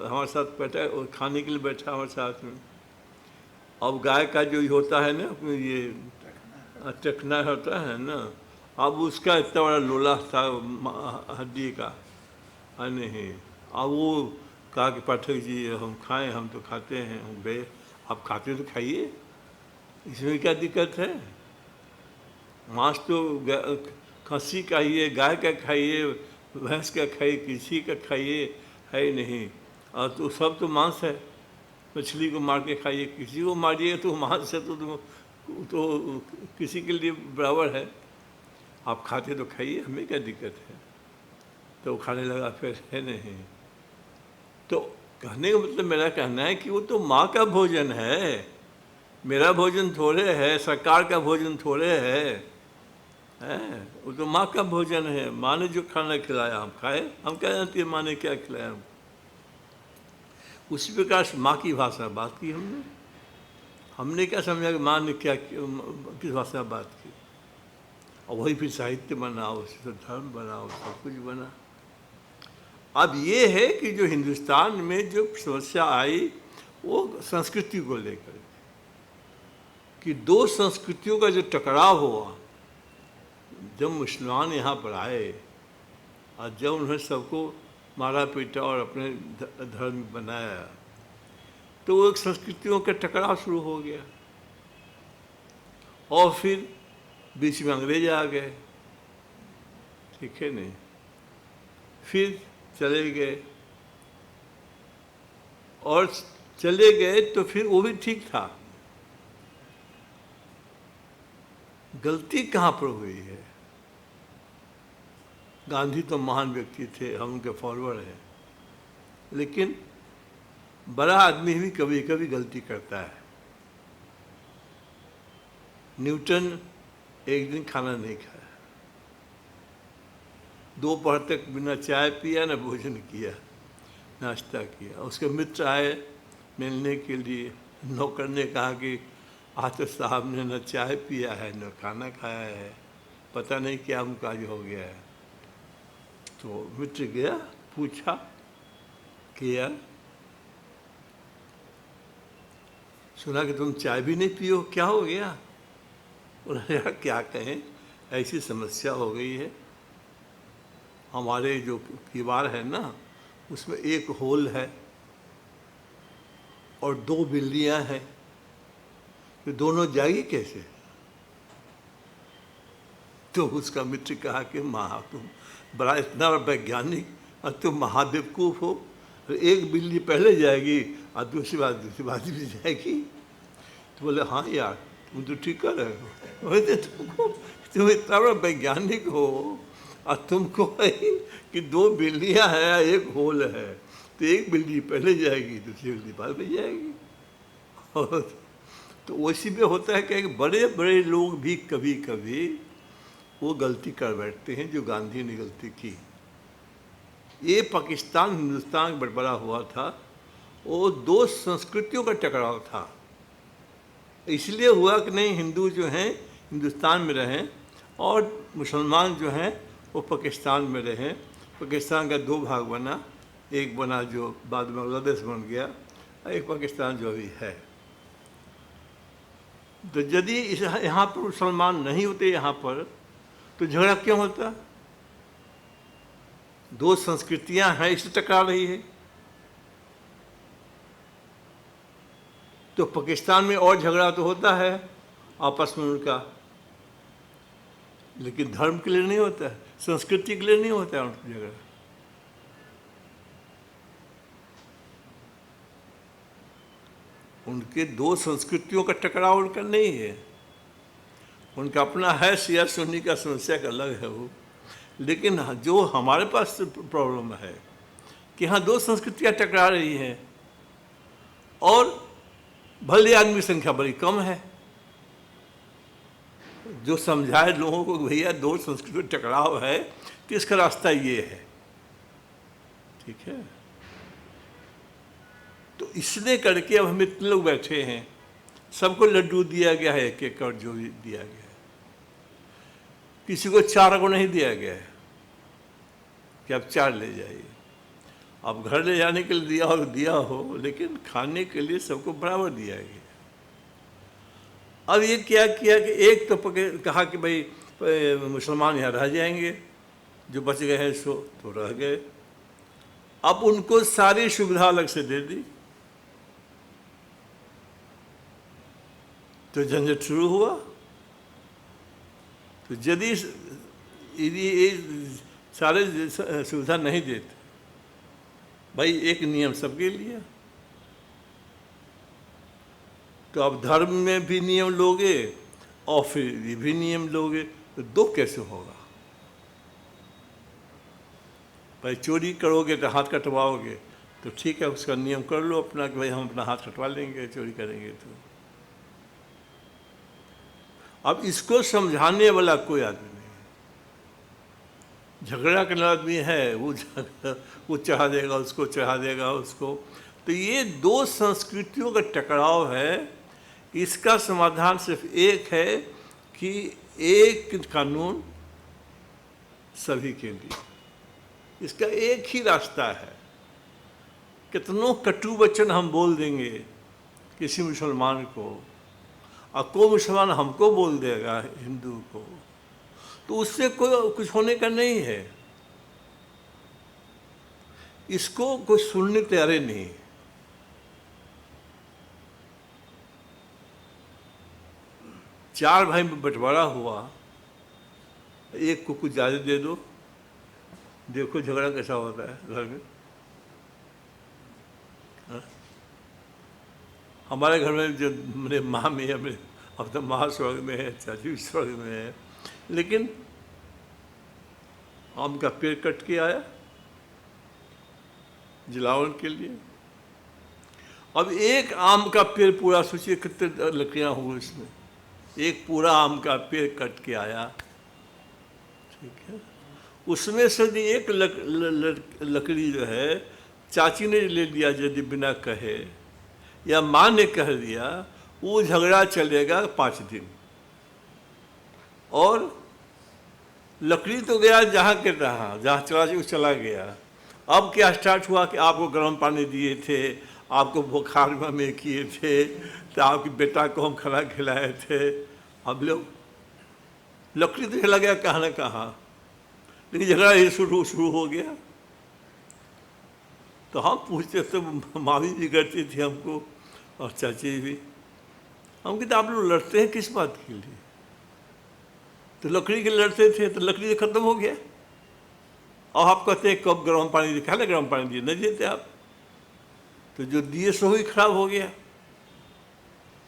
हमारे साथ बैठा, और खाने के लिए बैठा हमारे साथ में। अब गाय का जो होता है ना, ये टखना होता है ना, अब उसका इतना बड़ा लोला था हड्डी का। नहीं, अब वो कहा कि पाठक जी हम खाएं, हम तो खाते हैं। हम गए, आप खाते तो खाइए, इसमें क्या दिक्कत है? मांस तो खस्सी खाइए, गाय का खाइए, भैंस का खाइए, किसी का खाइए, है नहीं। और तो सब तो मांस है। मछली को मार के खाइए, किसी को मारिए तो मांस है, तो किसी के लिए बराबर है। आप खाते तो खाइए, हमें क्या दिक्कत है? तो खाने लगा फिर, है नहीं। तो कहने का मतलब मेरा कहना है कि वो तो माँ का भोजन है, मेरा भोजन थोड़े है, सरकार का भोजन थोड़े है। वो तो माँ का भोजन है। माँ ने जो खाना खिलाया हम खाए, हम क्या जानते हैं माँ ने क्या खिलाया हमको। उसी प्रकार से माँ की भाषा बात की हमने क्या समझा कि माँ ने क्या किस भाषा बात की, और वही फिर साहित्य बना, उसी से धर्म बना, सब कुछ बना। अब ये है कि जो हिंदुस्तान में जो समस्या आई वो संस्कृति को लेकर कि दो संस्कृतियों का जो टकराव हुआ, जब मुसलमान यहाँ पर आए और जब उन्होंने सबको मारा पीटा और अपने धर्म बनाया, तो वो एक संस्कृतियों का टकराव शुरू हो गया। और फिर बीच में अंग्रेज आ गए, ठीक है नहीं, फिर चले गए, और चले गए तो फिर वो भी ठीक था। गलती कहाँ पर हुई है? गांधी तो महान व्यक्ति थे, हम उनके फॉलोअर हैं, लेकिन बड़ा आदमी भी कभी कभी गलती करता है। न्यूटन एक दिन खाना नहीं खाया, दोपहर तक बिना चाय पिया न भोजन किया, नाश्ता किया। उसके मित्र आए मिलने के लिए, नौकर ने कहा कि आज तो साहब ने न चाय पिया है न खाना खाया है, पता नहीं क्या उनका आज हो गया है। तो मित्र गया, पूछा कि यार सुना कि तुम चाय भी नहीं पियो, क्या हो गया? उन्होंने कहा क्या कहें, ऐसी समस्या हो गई है, हमारे जो दीवार है ना उसमें एक होल है और दो बिल्लियां हैं, तो दोनों जाएगी कैसे? तो उसका मित्र कहा कि तुम बड़ा इतना वैज्ञानिक और तुम महादेवकूफ हो, तो एक बिल्ली पहले जाएगी और दूसरी बात भी जाएगी। तो बोले हाँ यार तुम तो ठीक कर रहे हो, वैसे तुम इतना बड़ा वैज्ञानिक हो और तुमको कि दो बिल्लियां हैं एक होल है, तो एक बिल्ली पहले जाएगी दूसरी बिल्ली बाद में जाएगी। तो उसी में होता है कि बड़े बड़े लोग भी कभी कभी वो गलती कर बैठते हैं जो गांधी ने गलती की। ये पाकिस्तान हिंदुस्तान बड़ा हुआ था, वो दो संस्कृतियों का टकराव था। इसलिए हुआ कि नहीं, हिंदू जो हैं हिंदुस्तान में रहें और मुसलमान जो हैं वो पाकिस्तान में रहें। पाकिस्तान का दो भाग बना, एक बना जो बाद में बांग्लादेश बन गया, एक पाकिस्तान जो अभी है। तो यदि यहाँ पर मुसलमान नहीं होते यहाँ पर, तो झगड़ा क्यों होता? दो संस्कृतियां हैं इसलिए टकरा रही है। तो पाकिस्तान में और झगड़ा तो होता है आपस में उनका, लेकिन धर्म के लिए नहीं होता है, संस्कृति के लिए नहीं होता है उनका झगड़ा। उनके दो संस्कृतियों का टकराव उनका नहीं है, उनका अपना है, शिया सुन्नी का समस्या का अलग है वो। लेकिन जो हमारे पास प्रॉब्लम है कि हाँ दो संस्कृतियाँ टकरा रही हैं और भले आदमी संख्या बड़ी कम है जो समझाए लोगों को भैया दो संस्कृति टकराव है तो इसका रास्ता ये है, ठीक है। तो इसलिए करके अब हम इतने लोग बैठे हैं, सबको लड्डू दिया गया है, एक एक और जो भी दिया गया है, किसी को 4 को नहीं दिया गया है कि आप 4 ले जाइए। अब घर ले जाने के लिए दिया हो, लेकिन खाने के लिए सबको बराबर दिया गया। अब ये क्या किया कि एक तो कहा कि भाई मुसलमान यहाँ रह जाएंगे, जो बच गए हैं सो तो रह गए। अब उनको सारी सुविधा अलग से दे दी, तो झंझट शुरू हुआ। तो यदि ये सारे सुविधा नहीं देते, भाई एक नियम सबके लिए, तो अब धर्म में भी नियम लोगे और फिर ये भी नियम लोगे, तो दो कैसे होगा? भाई चोरी करोगे तो हाथ कटवाओगे, तो ठीक है उसका नियम कर लो अपना कि भाई हम अपना हाथ कटवा लेंगे चोरी करेंगे तो। अब इसको समझाने वाला कोई आदमी नहीं, झगड़ा करने वाला आदमी है, वो चढ़ा देगा उसको, चढ़ा देगा उसको। तो ये दो संस्कृतियों का टकराव है। इसका समाधान सिर्फ एक है कि एक कानून सभी के लिए, इसका एक ही रास्ता है। कितनों कटु वचन हम बोल देंगे किसी मुसलमान को, और कोई मुसलमान हमको बोल देगा हिंदू को, तो उससे कोई कुछ होने का नहीं है। इसको कोई सुनने तैयार नहीं। चार भाई में बंटवारा हुआ, एक को कुछ ज़्यादा दे दो, देखो झगड़ा कैसा होता है घर में। हाँ? हमारे घर में जो मेरे माँ में है, मेरे अब तो माँ स्वर्ग में है, चाची स्वर्ग में है, लेकिन आम का पेड़ कट के आया जलावन के लिए। अब एक आम का पेड़ पूरा, सोचिए कितने लकड़ियाँ हुई इसमें, एक पूरा आम का पेड़ कट के आया, ठीक है। उसमें से एक लकड़ी जो है चाची ने ले लिया यदि बिना कहे, या माँ ने कह दिया, वो झगड़ा चलेगा 5 दिन। और लकड़ी तो गया जहाँ के रहा, जहाँ चला गया। अब क्या स्टार्ट हुआ कि आपको गर्म पानी दिए थे, आपको बुखार में किए थे, तो आपके बेटा को हम खाना खिलाए थे। अब लोग लकड़ी तो चला गया कहाँ न कहाँ, लेकिन झगड़ा ये शुरू हो गया। तो हम पूछते तो मामी भी करती थी हमको और चाची भी। हम कहते आप लोग लड़ते हैं किस बात के लिए? तो लकड़ी के लड़ते थे, तो लकड़ी तो खत्म हो गया। और आप कहते हैं कब गर्म पानी दिए, खाले गर्म पानी दिए, नहीं देते आप, तो जो दिए सो ही खराब हो गया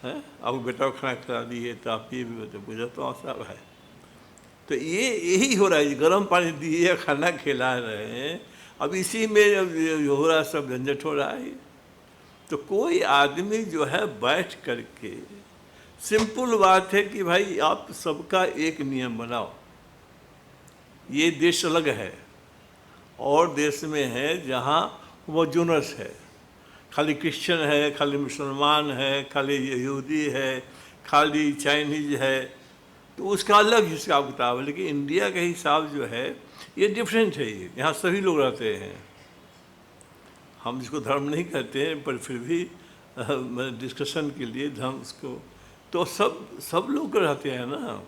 है। आपको बेटा को खाना खिला दिए तो आप ये भी बता बुझा तो साहब है। तो ये यही हो रहा है, गर्म पानी दिए, खाना खिला रहे हैं, अब इसी में हो रहा सब झंझट हो रहा है। तो कोई आदमी जो है बैठ करके, सिंपल बात है कि भाई आप सबका एक नियम बनाओ। ये देश अलग है, और देश में है जहाँ होमोजेनस है, खाली क्रिश्चियन है, खाली मुसलमान है, खाली यहूदी है, खाली चाइनीज है, तो उसका अलग हिसाब किताब है। लेकिन इंडिया का हिसाब जो है ये डिफरेंट है। ये यहाँ सभी लोग रहते हैं। हम इसको धर्म नहीं कहते हैं, पर फिर भी डिस्कशन के लिए धर्म इसको, तो सब लोग रहते हैं ना,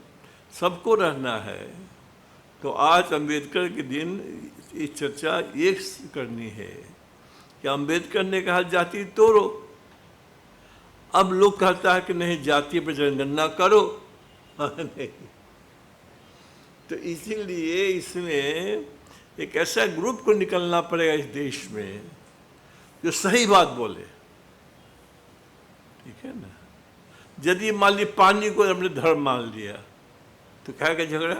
सबको रहना है। तो आज अम्बेडकर के दिन ये चर्चा एक करनी है कि अम्बेडकर ने कहा जाति तोड़ो। अब लोग कहता है कि नहीं जाति पर जनगणना करो नहीं। तो इसीलिए इसमें एक ऐसा ग्रुप को निकलना पड़ेगा इस देश में जो सही बात बोले, ठीक है ना। यदि मान ली पानी को हमने धर्म मान लिया तो क्या क्या झगड़ा?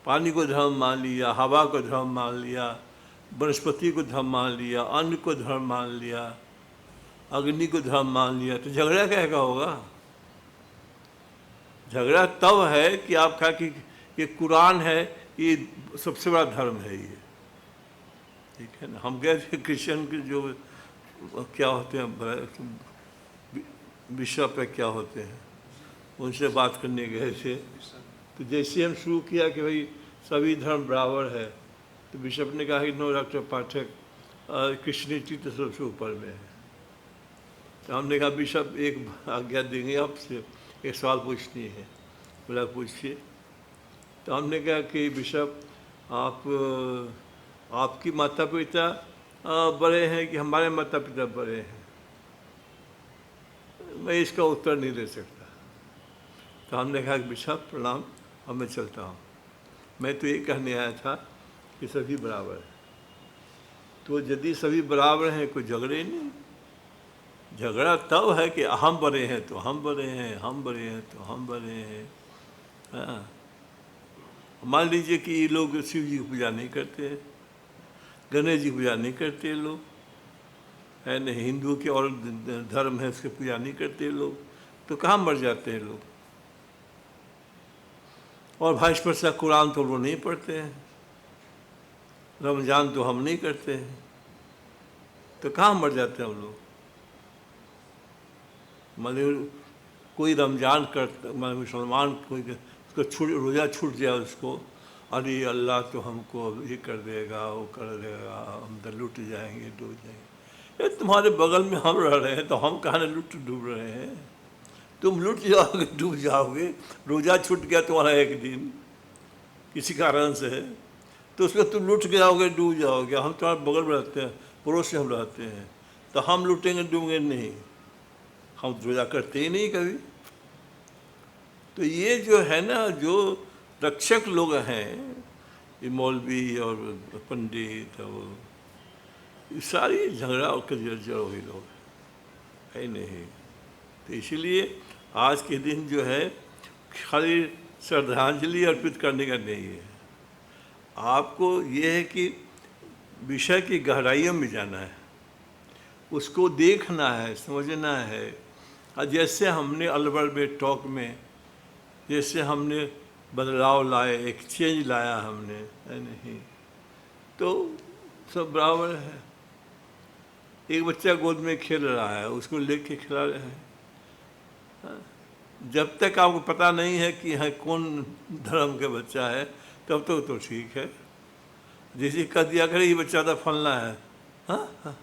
पानी को धर्म मान लिया, हवा को धर्म मान लिया, वनस्पति को धर्म मान लिया, अन्न को धर्म मान लिया, अग्नि को धर्म मान लिया, तो झगड़ा क्या होगा? झगड़ा तब है कि आप कहा कि ये कुरान है, ये सबसे बड़ा धर्म है ये, ठीक है ना। हम गए थे क्रिश्चियन के जो क्या होते हैं बिशप है, क्या होते हैं, उनसे बात करने गए थे। तो जैसे हम शुरू किया कि भाई सभी धर्म बराबर है, तो बिशप ने कहा कि नो डॉक्टर पाठक, क्रिश्चियनिटी तो सबसे ऊपर में है। तो हमने कहा बिशप एक आज्ञा देंगे आपसे, एक सवाल पूछनी है। बोला पूछिए। तो हमने कहा कि बिशप आपकी माता पिता बड़े हैं कि हमारे माता पिता बड़े हैं? मैं इसका उत्तर नहीं दे सकता। तो हमने कहा कि बिशप प्रणाम, अब मैं चलता हूँ। मैं तो ये कहने आया था कि सभी बराबर हैं। तो यदि सभी बराबर हैं, कोई झगड़े नहीं। झगड़ा तब है कि हम बड़े हैं तो हम बड़े हैं, हम बड़े हैं तो हम बड़े हैं। हाँ, मान लीजिए कि ये लोग शिव जी की पूजा नहीं करते हैं, गणेश जी की पूजा नहीं करते लोग, है न, हिंदू के और धर्म है उसकी पूजा नहीं करते लोग, तो कहाँ मर जाते हैं लोग। और भाइस वर्षा कुरान तो लोग नहीं पढ़ते हैं, रमज़ान तो हम नहीं करते हैं, तो कहाँ मर जाते हैं हम लोग। मतलब कोई रमज़ान करता, मतलब मुसलमान कोई उसको रोज़ा छूट जाए उसको, अरे अल्लाह तो हमको ये कर देगा, वो कर देगा, हम तो लुट जाएंगे, डूब जाएंगे। ये तुम्हारे बगल में हम रह रहे हैं तो हम कहाँ लुट डूब रहे हैं? तुम लुट जाओगे, डूब जाओगे। रोज़ा छूट गया तुम्हारा एक दिन किसी कारण से, तो उसमें तुम लुट जाओगे, डूब जाओगे। हम तुम्हारे बगल में रहते हैं, पड़ोस में हम रहते हैं, तो हम लुटेंगे डूबेंगे नहीं? हम रोज़ा करते ही नहीं कभी। तो ये जो है ना, जो रक्षक लोग हैं, ये मौलवी और पंडित और ये सारी झगड़ा के जड़ हुए लोग है नहीं। तो इसीलिए आज के दिन जो है खाली श्रद्धांजलि अर्पित करने का नहीं है, आपको ये है कि विषय की गहराइयों में जाना है, उसको देखना है, समझना है। और जैसे हमने अल्बर्ट टॉक में जैसे हमने बदलाव लाए, एक चेंज लाया हमने, है नहीं, तो सब बराबर है। एक बच्चा गोद में खेल रहा है, उसको लेके खिला रहे हैं। जब तक आपको पता नहीं है कि हाँ कौन धर्म का बच्चा है, तब तक तो ठीक है। जैसे कह दिया करे ये बच्चा तो फलना है, हाँ।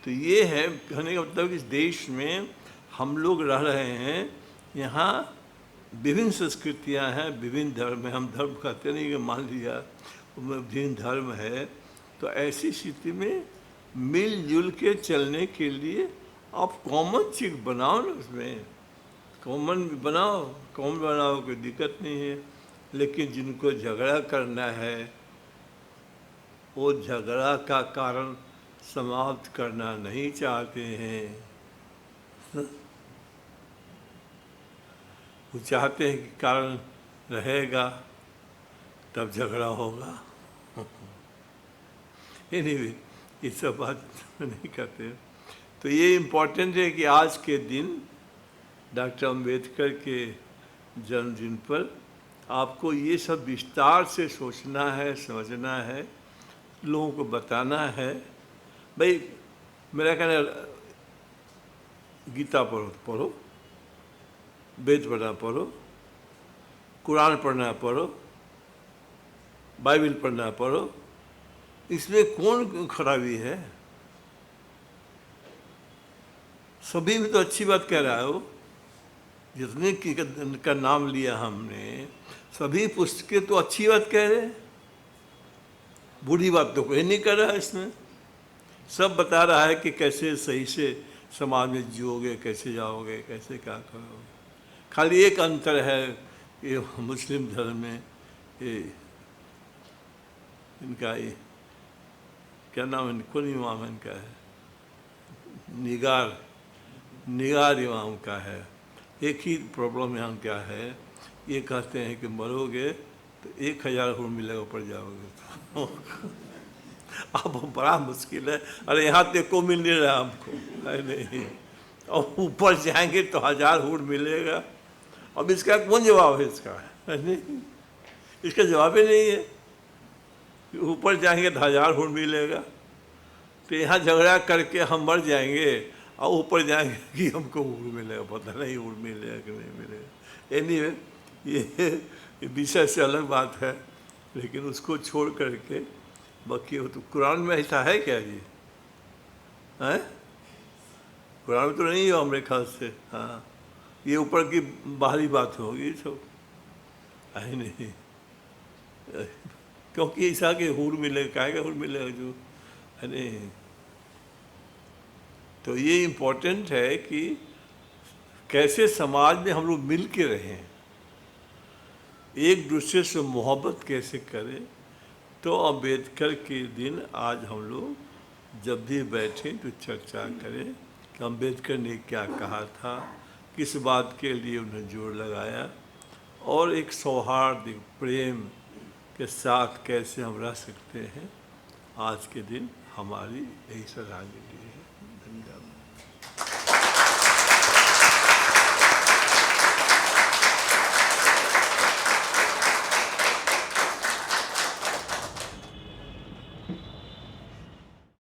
तो ये है कहने का मतलब कि इस देश में हम लोग रह रहे हैं, यहाँ विभिन्न संस्कृतियाँ हैं, विभिन्न धर्म हैं। हम धर्म कहते नहीं कि मान लिया विभिन्न धर्म है, तो ऐसी स्थिति में मिलजुल के चलने के लिए आप कॉमन चीज बनाओ ना, उसमें कॉमन बनाओ, कॉमन बनाओ, कोई दिक्कत नहीं है। लेकिन जिनको झगड़ा करना है, वो झगड़ा का कारण समाप्त करना नहीं चाहते हैं। वो चाहते हैं कि कारण रहेगा तब झगड़ा होगा। एनीवे, ये सब बात नहीं करते। तो ये इम्पोर्टेंट है कि आज के दिन डॉक्टर अम्बेडकर के जन्मदिन पर आपको ये सब विस्तार से सोचना है, समझना है, लोगों को बताना है। भाई मेरा कहना, गीता पढ़ो, वेद पढ़ना पढ़ो, कुरान पढ़ना पढ़ो, बाइबल पढ़ना पढ़ो, इसमें कौन खराबी है? सभी में तो अच्छी बात कह रहा है वो, जितने का नाम लिया हमने, सभी पुस्तकें तो अच्छी बात कह रहे हैं, बुरी बात तो कोई नहीं कर रहा है इसमें। सब बता रहा है कि कैसे सही से समाज में जियोगे, कैसे जाओगे, कैसे क्या करोगे। खाली एक अंतर है, ये मुस्लिम धर्म में ये इनका ये क्या नाम है, कौन इमाम इनका है, निगार इमाम का है। एक ही प्रॉब्लम यहाँ क्या है, ये कहते हैं कि मरोगे तो 1000 हुर मिलेगा, ऊपर जाओगे तो अब बड़ा मुश्किल है। अरे यहाँ तो को मिल नहीं रहा हमको, है नहीं, और ऊपर जाएंगे तो 1000 हुर मिलेगा। अब इसका कौन जवाब है? इसका है नहीं, इसका जवाब ही नहीं है। ऊपर जाएंगे तो 1000 हुर मिलेगा, तो यहाँ झगड़ा करके हम मर जाएंगे, और ऊपर जाएंगे कि हमको हुर मिलेगा, पता नहीं हुर मिलेगा कि नहीं मिलेगा। एनीवे, ये विषय से अलग बात है, लेकिन उसको छोड़ करके बाकी हो। तो कुरान में ऐसा है क्या जी? है कुरान में तो नहीं हो हमारे ख्याल से। हाँ, ये ऊपर की बाहरी बात होगी सब, है नहीं, क्योंकि ऐसा कि हुर मिलेगा, काहे का हुर मिलेगा जो, है नहीं। तो ये इम्पोर्टेंट है कि कैसे समाज में हम लोग मिल के रहें, एक दूसरे से मोहब्बत कैसे करें। तो अम्बेडकर के दिन आज हम लोग जब भी बैठें तो चर्चा करें कि अम्बेडकर ने क्या कहा था, किस बात के लिए उन्हें जोर लगाया, और एक सौहार्द, एक प्रेम के साथ कैसे हम रह सकते हैं। आज के दिन हमारी यही श्रद्धांजलि है।